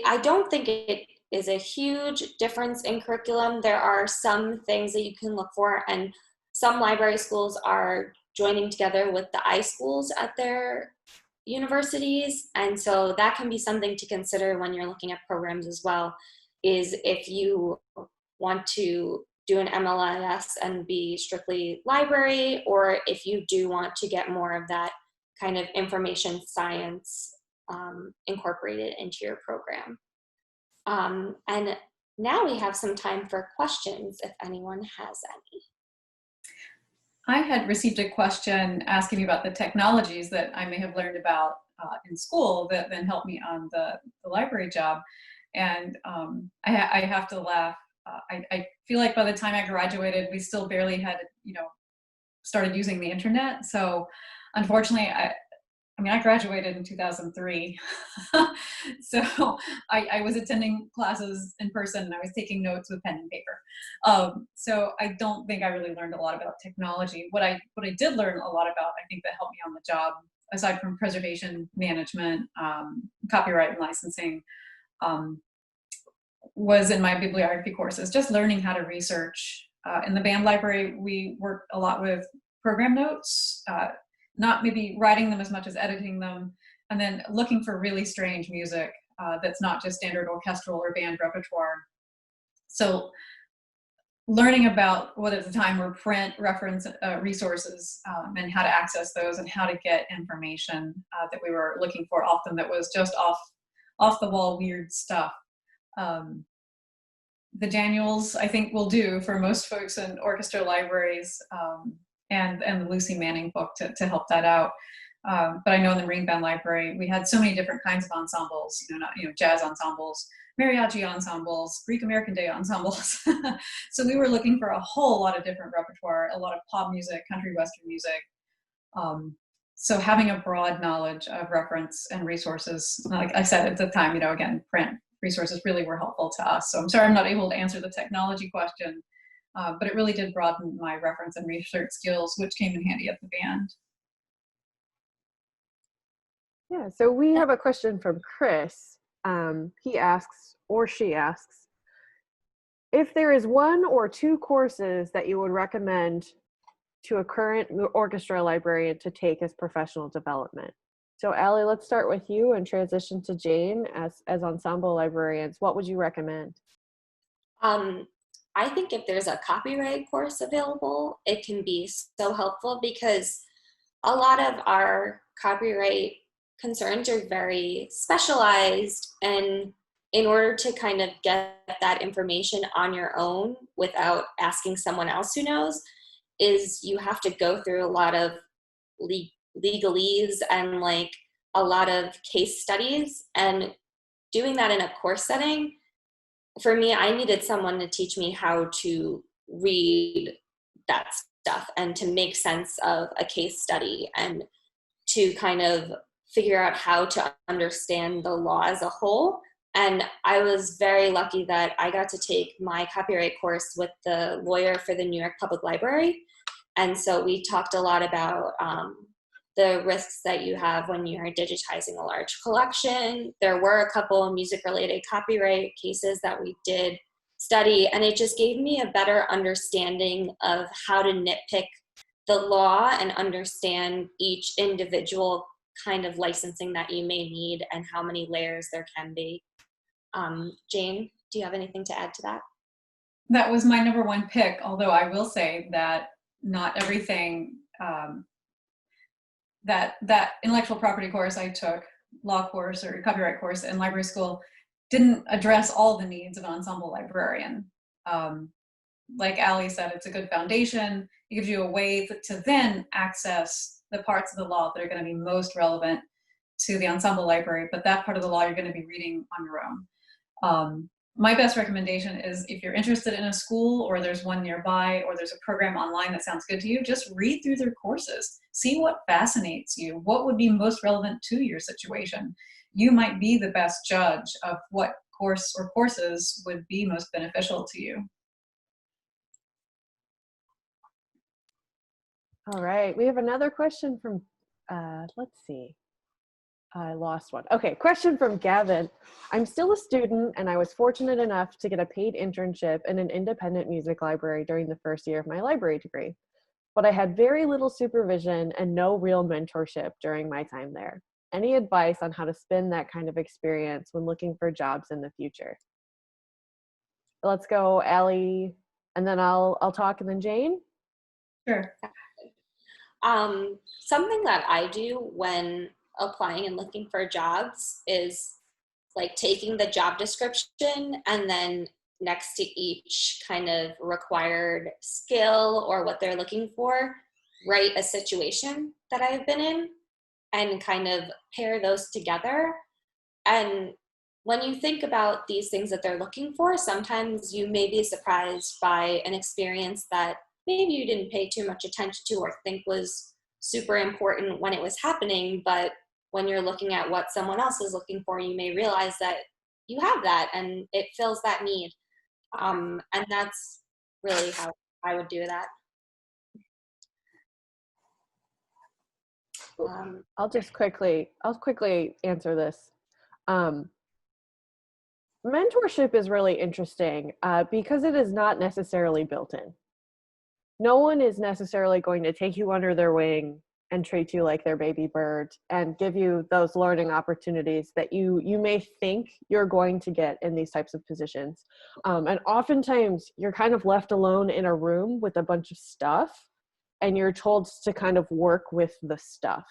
I don't think it is a huge difference in curriculum. There are some things that you can look for, and some library schools are joining together with the I schools at their universities. And so that can be something to consider when you're looking at programs as well, is if you want to do an MLIS and be strictly library, or if you do want to get more of that kind of information science incorporated into your program. And now we have some time for questions if anyone has any. I had received a question asking me about the technologies that I may have learned about in school that then helped me on the library job. And I have to laugh. I feel like by the time I graduated, we still barely had, started using the internet. So unfortunately, I graduated in 2003. So I was attending classes in person and I was taking notes with pen and paper. So I don't think I really learned a lot about technology. What I did learn a lot about, I think that helped me on the job, aside from preservation management, copyright and licensing, was in my bibliography courses, just learning how to research. In the band library, we worked a lot with program notes, not maybe writing them as much as editing them, and then looking for really strange music that's not just standard orchestral or band repertoire. So learning about what at the time were print reference resources and how to access those and how to get information that we were looking for, often that was just off the wall weird stuff. The Daniels, I think, will do for most folks in orchestra libraries, and the Lucy Manning book to help that out. But I know in the Marine Band Library, we had so many different kinds of ensembles, jazz ensembles, mariachi ensembles, Greek American Day ensembles. So we were looking for a whole lot of different repertoire, a lot of pop music, country western music. So having a broad knowledge of reference and resources, like I said at the time, again, print resources really were helpful to us. So I'm sorry I'm not able to answer the technology question, but it really did broaden my reference and research skills, which came in handy at the band. Yeah, so we have a question from Chris. He asks, or she asks, if there is one or two courses that you would recommend to a current orchestra librarian to take as professional development. So Allie, let's start with you and transition to Jane as ensemble librarians. What would you recommend? I think if there's a copyright course available, it can be so helpful because a lot of our copyright concerns are very specialized, and in order to kind of get that information on your own without asking someone else who knows, is you have to go through a lot of legalese and like a lot of case studies, and doing that in a course setting, for me, I needed someone to teach me how to read that stuff and to make sense of a case study and to kind of figure out how to understand the law as a whole. And I was very lucky that I got to take my copyright course with the lawyer for the New York Public Library. And so we talked a lot about the risks that you have when you're digitizing a large collection. There were a couple of music-related copyright cases that we did study, and it just gave me a better understanding of how to nitpick the law and understand each individual kind of licensing that you may need and how many layers there can be. Jane, do you have anything to add to that? That was my number one pick, although I will say that not everything, that intellectual property course I took, law course or copyright course in library school, didn't address all the needs of an ensemble librarian. Like Allie said, it's a good foundation. It gives you a way to then access the parts of the law that are going to be most relevant to the ensemble library, but that part of the law you're going to be reading on your own. My best recommendation is if you're interested in a school or there's one nearby or there's a program online that sounds good to you, just read through their courses. See what fascinates you. What would be most relevant to your situation? You might be the best judge of what course or courses would be most beneficial to you. All right, we have another question from, let's see. I lost one. Okay, question from Gavin. I'm still a student and I was fortunate enough to get a paid internship in an independent music library during the first year of my library degree, but I had very little supervision and no real mentorship during my time there. Any advice on how to spin that kind of experience when looking for jobs in the future? Let's go, Allie, and then I'll talk, and then Jane. Sure. Something that I do when applying and looking for jobs is like taking the job description and then next to each kind of required skill or what they're looking for, write a situation that I've been in and kind of pair those together. And when you think about these things that they're looking for, sometimes you may be surprised by an experience that maybe you didn't pay too much attention to or think was super important when it was happening, but when you're looking at what someone else is looking for, you may realize that you have that and it fills that need. And that's really how I would do that. I'll quickly answer this. Mentorship is really interesting because it is not necessarily built in. No one is necessarily going to take you under their wing and treat you like their baby bird and give you those learning opportunities that you may think you're going to get in these types of positions. And oftentimes you're kind of left alone in a room with a bunch of stuff, and you're told to kind of work with the stuff.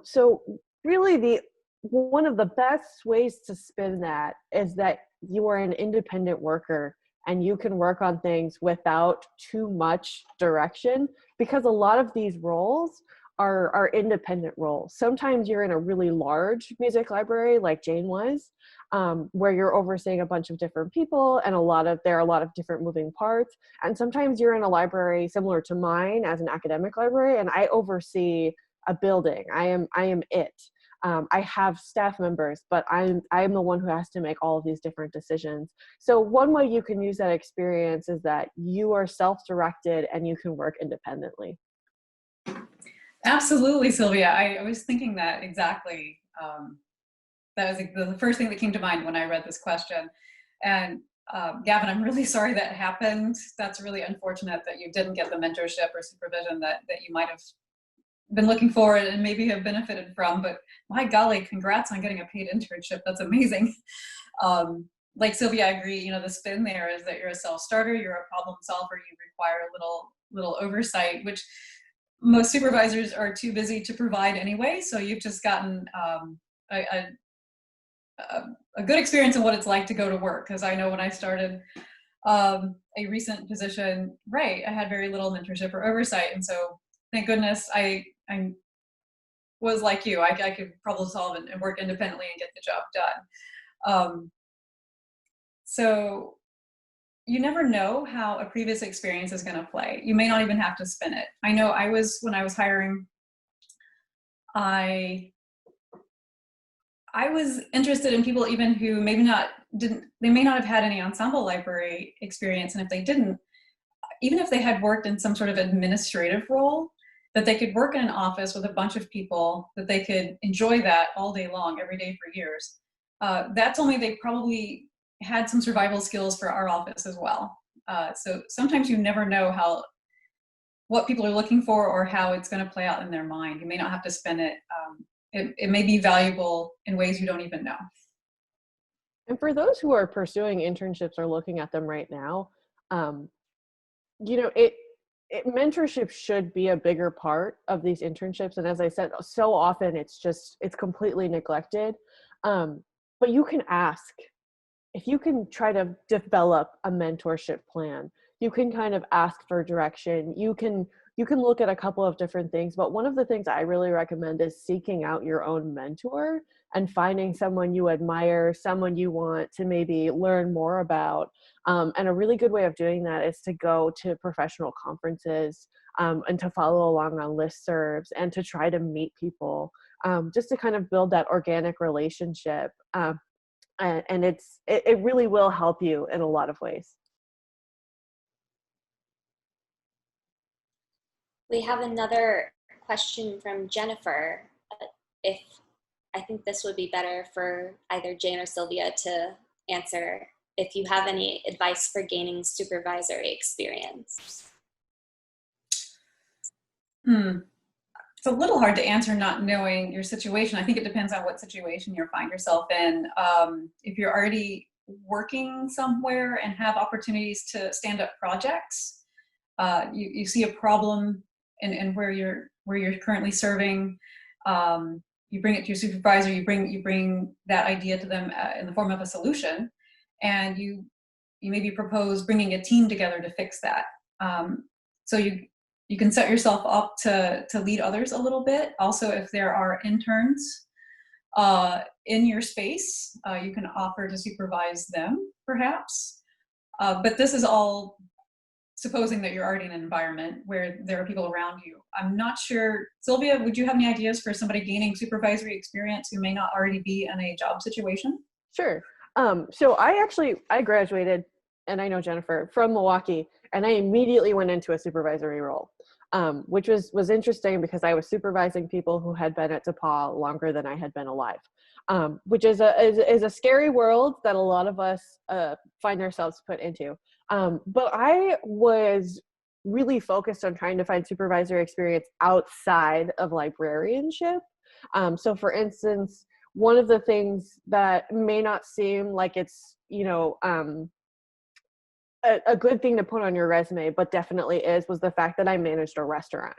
So really one of the best ways to spin that is that you are an independent worker and you can work on things without too much direction, because a lot of these roles are independent roles. Sometimes you're in a really large music library like Jane was, where you're overseeing a bunch of different people and there are a lot of different moving parts. And sometimes you're in a library similar to mine as an academic library, and I oversee a building. I am it. I have staff members, but I am the one who has to make all of these different decisions. So one way you can use that experience is that you are self-directed and you can work independently. Absolutely, Sylvia. I was thinking that exactly. That was the first thing that came to mind when I read this question. And Gavin, I'm really sorry that happened. That's really unfortunate that you didn't get the mentorship or supervision that you might have been looking for and maybe have benefited from, but my golly, congrats on getting a paid internship. That's amazing. Like Sylvia, I agree, the spin there is that you're a self-starter, you're a problem solver, you require a little oversight, which most supervisors are too busy to provide anyway. So you've just gotten a good experience in what it's like to go to work. Because I know when I started a recent position, right, I had very little mentorship or oversight. And so thank goodness I was like you. I could problem solve and work independently and get the job done. So you never know how a previous experience is going to play. You may not even have to spin it. I know when I was hiring, I was interested in people even who maybe they may not have had any ensemble library experience. And if they didn't, even if they had worked in some sort of administrative role, that they could work in an office with a bunch of people, that they could enjoy that all day long, every day for years. That told me they probably had some survival skills for our office as well. So sometimes you never know what people are looking for or how it's going to play out in their mind. You may not have to spin it. It may be valuable in ways you don't even know. And for those who are pursuing internships or looking at them right now, mentorship should be a bigger part of these internships. And as I said, so often it's completely neglected. But you can ask. If you can try to develop a mentorship plan, you can kind of ask for direction. You can look at a couple of different things, but one of the things I really recommend is seeking out your own mentor and finding someone you admire, someone you want to maybe learn more about. And a really good way of doing that is to go to professional conferences and to follow along on listservs and to try to meet people, just to kind of build that organic relationship. And it really will help you in a lot of ways. We have another question from Jennifer. I think this would be better for either Jane or Sylvia to answer, if you have any advice for gaining supervisory experience. It's a little hard to answer not knowing your situation. I think it depends on what situation you find yourself in. If you're already working somewhere and have opportunities to stand up projects, you see a problem in where you're currently serving, you bring it to your supervisor, you bring that idea to them in the form of a solution, and you maybe propose bringing a team together to fix that. So you can set yourself up to lead others a little bit. Also, if there are interns in your space, you can offer to supervise them, perhaps. But this is all supposing that you're already in an environment where there are people around you. I'm not sure. Sylvia, would you have any ideas for somebody gaining supervisory experience who may not already be in a job situation? Sure. So I graduated, and I know Jennifer, from Milwaukee, and I immediately went into a supervisory role, which was interesting because I was supervising people who had been at DePauw longer than I had been alive, which is a scary world that a lot of us find ourselves put into. But I was really focused on trying to find supervisory experience outside of librarianship. So for instance, one of the things that may not seem like it's, a good thing to put on your resume, but definitely was the fact that I managed a restaurant.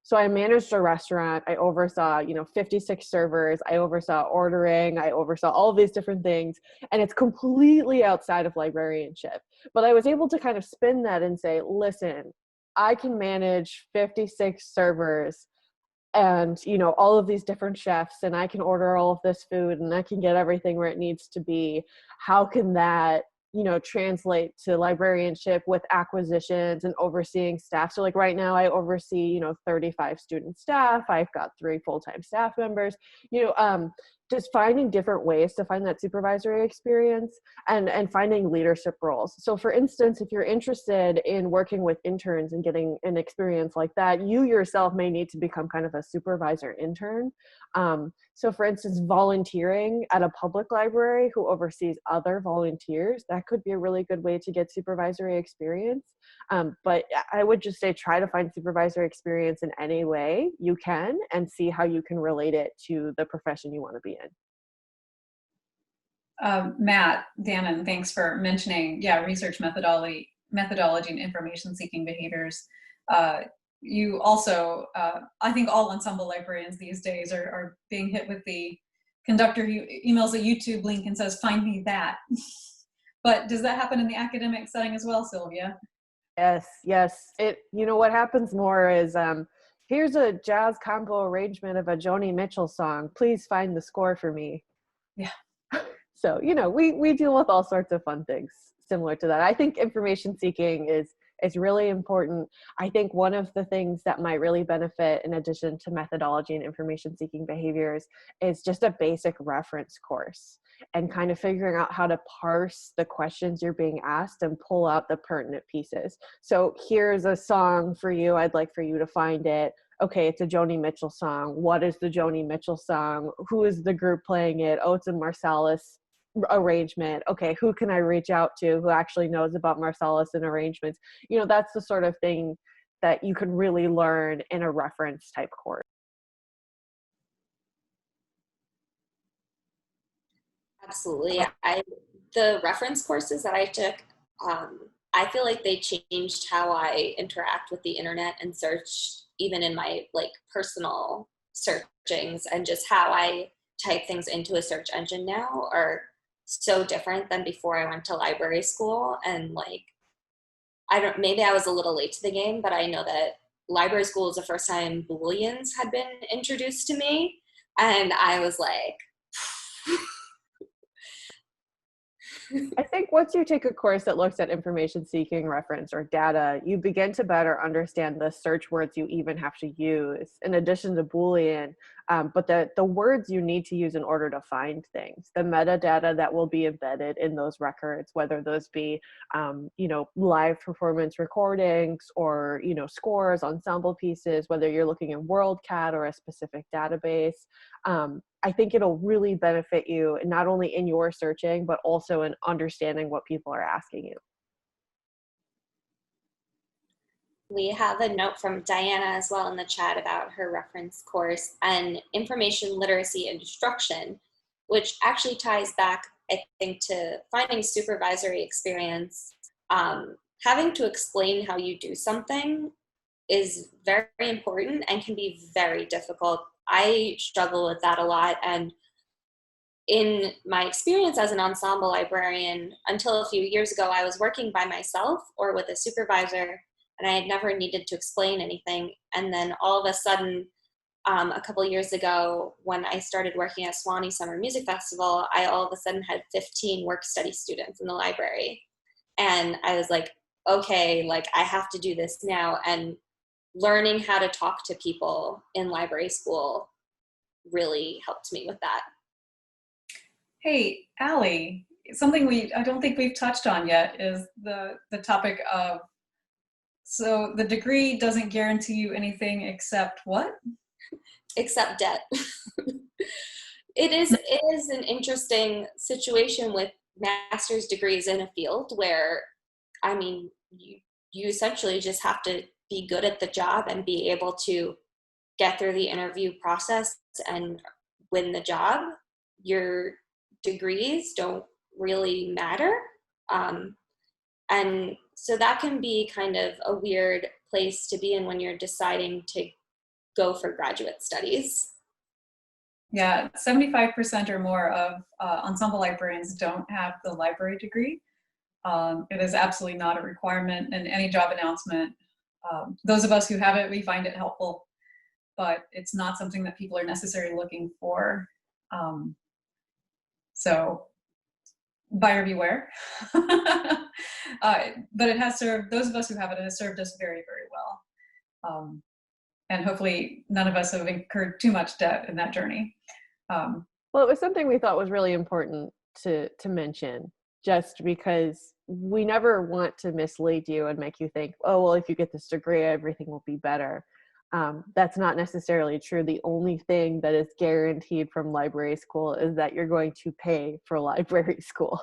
So I managed a restaurant. I oversaw, 56 servers. I oversaw ordering. I oversaw all of these different things. And it's completely outside of librarianship. But I was able to kind of spin that and say, listen, I can manage 56 servers and, all of these different chefs, and I can order all of this food, and I can get everything where it needs to be. How can that translate to librarianship with acquisitions and overseeing staff? So like right now I oversee, 35 student staff. I've got 3 full-time staff members, just finding different ways to find that supervisory experience and finding leadership roles. So for instance, if you're interested in working with interns and getting an experience like that, you yourself may need to become kind of a supervisor intern. So for instance, volunteering at a public library who oversees other volunteers, that could be a really good way to get supervisory experience. But I would just say try to find supervisory experience in any way you can and see how you can relate it to the profession you want to be in. Matt, Dannon, thanks for mentioning, research methodology and information seeking behaviors. You also, I think all ensemble librarians these days are being hit with the conductor who emails a YouTube link and says, find me that. But does that happen in the academic setting as well, Sylvia? Yes. What happens more is, here's a jazz combo arrangement of a Joni Mitchell song. Please find the score for me. Yeah. So, we deal with all sorts of fun things similar to that. I think information seeking is really important. I think one of the things that might really benefit, in addition to methodology and information seeking behaviors, is just a basic reference course and kind of figuring out how to parse the questions you're being asked and pull out the pertinent pieces. So here's a song for you. I'd like for you to find it. Okay, it's a Joni Mitchell song. What is the Joni Mitchell song? Who is the group playing it? Oh, it's a Marsalis arrangement. Okay, who can I reach out to who actually knows about Marsalis and arrangements? That's the sort of thing that you can really learn in a reference type course. Absolutely. The reference courses that I took, I feel like they changed how I interact with the internet and search, even in my personal searchings, and just how I type things into a search engine now are so different than before I went to library school. And maybe I was a little late to the game, but I know that library school was the first time Booleans had been introduced to me. And I was like, I think once you take a course that looks at information seeking, reference, or data, you begin to better understand the search words you even have to use, in addition to Boolean, but the words you need to use in order to find things, the metadata that will be embedded in those records, whether those be, live performance recordings or, scores, ensemble pieces, whether you're looking in WorldCat or a specific database. I think it'll really benefit you, not only in your searching, but also in understanding what people are asking you. We have a note from Diana as well in the chat about her reference course and information literacy instruction, which actually ties back, I think, to finding supervisory experience. Having to explain how you do something is very important and can be very difficult. I struggle with that a lot. And in my experience as an ensemble librarian, until a few years ago, I was working by myself or with a supervisor, and I had never needed to explain anything. And then all of a sudden, a couple of years ago, when I started working at Swanee Summer Music Festival, I all of a sudden had 15 work study students in the library. And I was like, okay, I have to do this now. And learning how to talk to people in library school really helped me with that. Hey, Allie, something I don't think we've touched on yet is the topic of, so the degree doesn't guarantee you anything except what? Except debt. It is an interesting situation with master's degrees in a field where, you essentially just have to be good at the job and be able to get through the interview process and win the job. Your degrees don't really matter. And so that can be kind of a weird place to be in when you're deciding to go for graduate studies. Yeah, 75% or more of ensemble librarians don't have the library degree. It is absolutely not a requirement in any job announcement. Those of us who have it, we find it helpful, but it's not something that people are necessarily looking for. So buyer beware. But it has served, those of us who have it, it has served us very, very well. And hopefully none of us have incurred too much debt in that journey. Well, it was something we thought was really important to mention, just because we never want to mislead you and make you think, oh, well, if you get this degree, everything will be better. That's not necessarily true. The only thing that is guaranteed from library school is that you're going to pay for library school.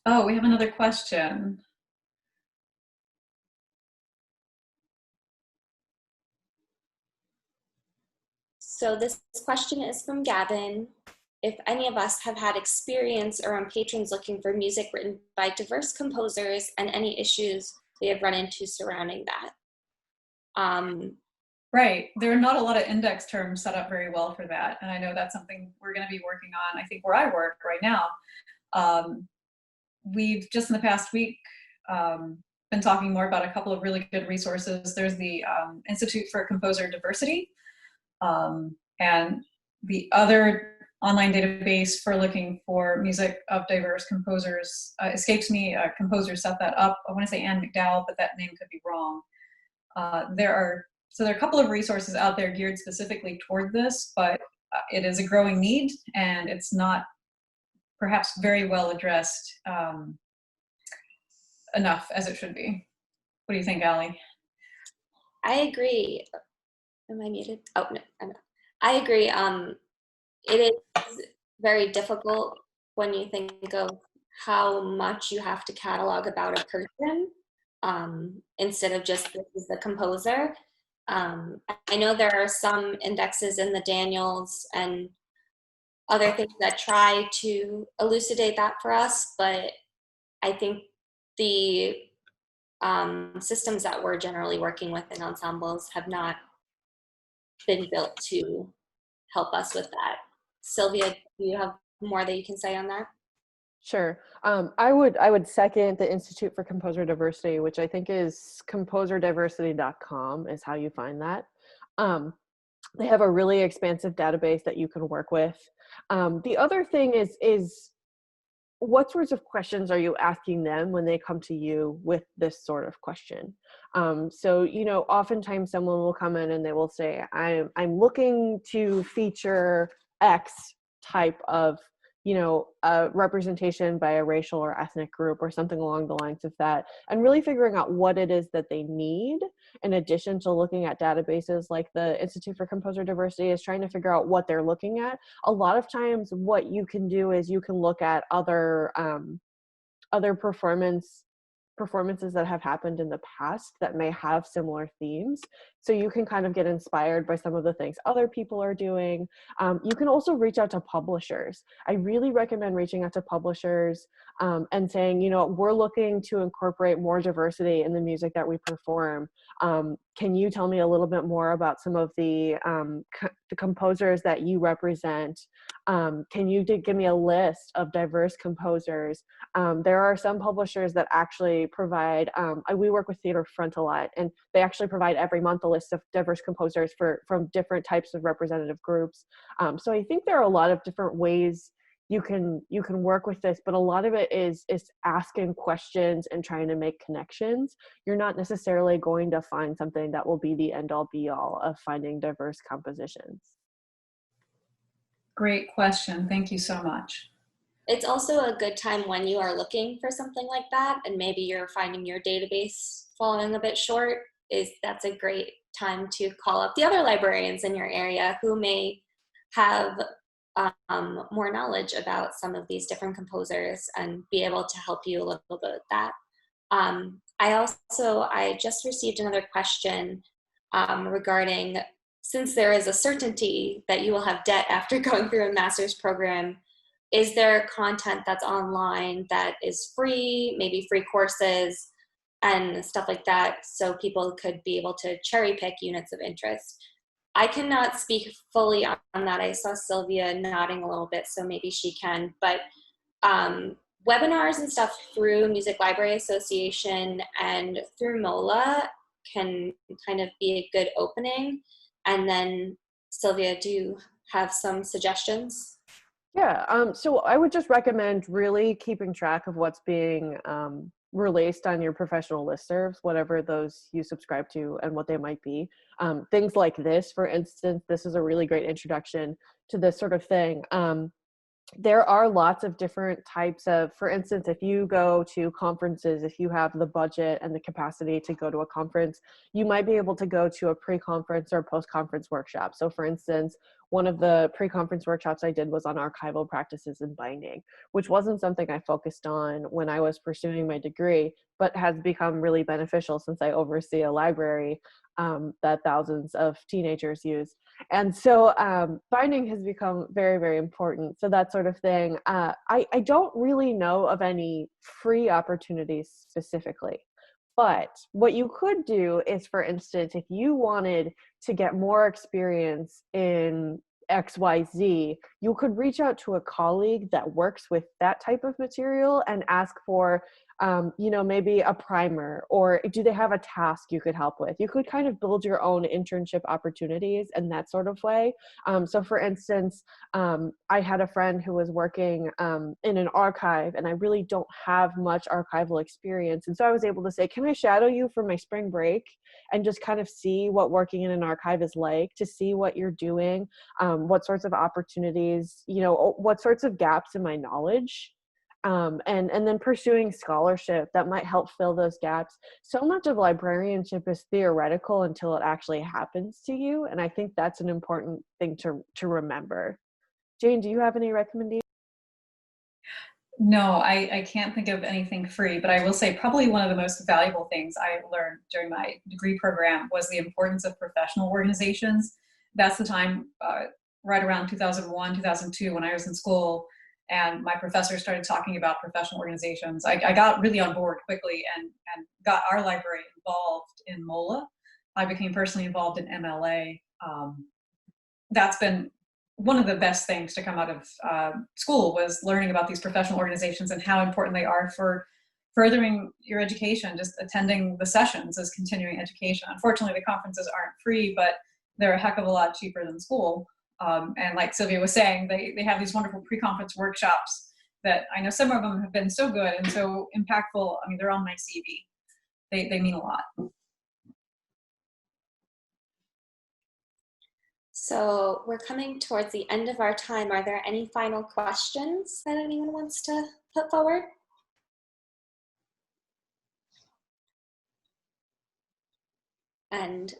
Oh, we have another question. So this question is from Gavin. If any of us have had experience or are patrons looking for music written by diverse composers and any issues we have run into surrounding that. Right, there are not a lot of index terms set up very well for that. And I know that's something we're gonna be working on, I think where I work right now. We've just in the past week been talking more about a couple of really good resources. There's the Institute for Composer Diversity, and the other online database for looking for music of diverse composers escapes me. A composer set that up. I want to say Ann McDowell, but that name could be wrong. There are a couple of resources out there geared specifically toward this, but it is a growing need, and it's not perhaps very well addressed enough as it should be. What do you think, Allie? I agree. Am I muted? Oh, no, I'm not. I agree. It is very difficult when you think of how much you have to catalog about a person instead of just this is the composer. I know there are some indexes in the Daniels and other things that try to elucidate that for us, but I think the systems that we're generally working with in ensembles have not been built to help us with that. Sylvia, do you have more that you can say on that? Sure. I would second the Institute for Composer Diversity, which I think is composerdiversity.com is how you find that. They have a really expansive database that you can work with. The other thing is what sorts of questions are you asking them when they come to you with this sort of question? So, you know, oftentimes someone will come in and they will say, I'm looking to feature X type of, you know, representation by a racial or ethnic group or something along the lines of that, and really figuring out what it is that they need, in addition to looking at databases like the Institute for Composer Diversity is trying to figure out what they're looking at. A lot of times what you can do is you can look at other performances that have happened in the past that may have similar themes. So you can kind of get inspired by some of the things other people are doing. You can also reach out to publishers. I really recommend reaching out to publishers and saying, you know, we're looking to incorporate more diversity in the music that we perform. Can you tell me a little bit more about some of the composers that you represent? Can you give me a list of diverse composers? There are some publishers that actually provide, we work with Theater Front a lot, and they actually provide every month a list of diverse composers from different types of representative groups. So I think there are a lot of different ways you can work with this, but a lot of it is asking questions and trying to make connections. You're not necessarily going to find something that will be the end all be all of finding diverse compositions. Great question. Thank you so much. It's also a good time when you are looking for something like that, and maybe you're finding your database falling a bit short, that's a great time to call up the other librarians in your area who may have more knowledge about some of these different composers and be able to help you a little bit with that. I just received another question regarding, since there is a certainty that you will have debt after going through a master's program, is there content that's online that is free, maybe free courses and stuff like that, so people could be able to cherry pick units of interest? I cannot speak fully on that. I saw Sylvia nodding a little bit, so maybe she can, but webinars and stuff through Music Library Association and through MOLA can kind of be a good opening. And then Sylvia, do you have some suggestions? Yeah, so I would just recommend really keeping track of what's being released on your professional listservs, whatever those you subscribe to and what they might be. Things like this, for instance, this is a really great introduction to this sort of thing. There are lots of different types of, for instance, if you go to conferences, if you have the budget and the capacity to go to a conference, you might be able to go to a pre-conference or post-conference workshop. So for instance, one of the pre-conference workshops I did was on archival practices and binding, which wasn't something I focused on when I was pursuing my degree, but has become really beneficial since I oversee a library that thousands of teenagers use. And so binding has become very, very important. So that sort of thing. I don't really know of any free opportunities specifically. But what you could do is, for instance, if you wanted to get more experience in XYZ, you could reach out to a colleague that works with that type of material and ask for, maybe a primer, or do they have a task you could help with? You could kind of build your own internship opportunities in that sort of way. So for instance, I had a friend who was working in an archive, and I really don't have much archival experience. And so I was able to say, can I shadow you for my spring break and just kind of see what working in an archive is like, to see what you're doing, what sorts of opportunities, what sorts of gaps in my knowledge. And then pursuing scholarship that might help fill those gaps. So much of librarianship is theoretical until it actually happens to you. And I think that's an important thing to remember. Jane, do you have any recommendations? No, I can't think of anything free, but I will say probably one of the most valuable things I learned during my degree program was the importance of professional organizations. That's the time right around 2001, 2002, when I was in school, and my professor started talking about professional organizations. I got really on board quickly and got our library involved in MOLA. I became personally involved in MLA. That's been one of the best things to come out of school, was learning about these professional organizations and how important they are for furthering your education. Just attending the sessions is continuing education. Unfortunately, the conferences aren't free, but they're a heck of a lot cheaper than school. And like Sylvia was saying, they have these wonderful pre-conference workshops that I know some of them have been so good and so impactful. I mean, they're on my CV. They mean a lot. So we're coming towards the end of our time. Are there any final questions that anyone wants to put forward? And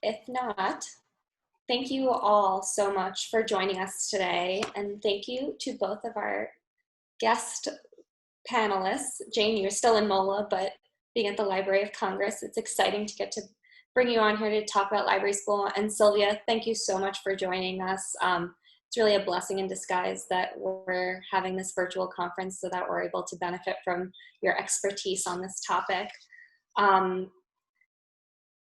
if not, thank you all so much for joining us today. And thank you to both of our guest panelists. Jane, you're still in MOLA, but being at the Library of Congress, it's exciting to get to bring you on here to talk about library school. And Sylvia, thank you so much for joining us. It's really a blessing in disguise that we're having this virtual conference so that we're able to benefit from your expertise on this topic.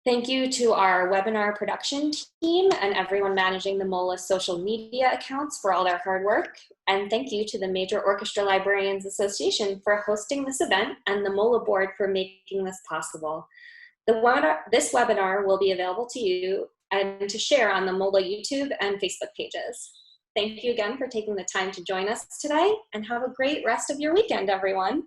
Thank you to our webinar production team and everyone managing the MOLA social media accounts for all their hard work. And thank you to the Major Orchestra Librarians Association for hosting this event and the MOLA board for making this possible. This webinar will be available to you and to share on the MOLA YouTube and Facebook pages. Thank you again for taking the time to join us today, and have a great rest of your weekend, everyone.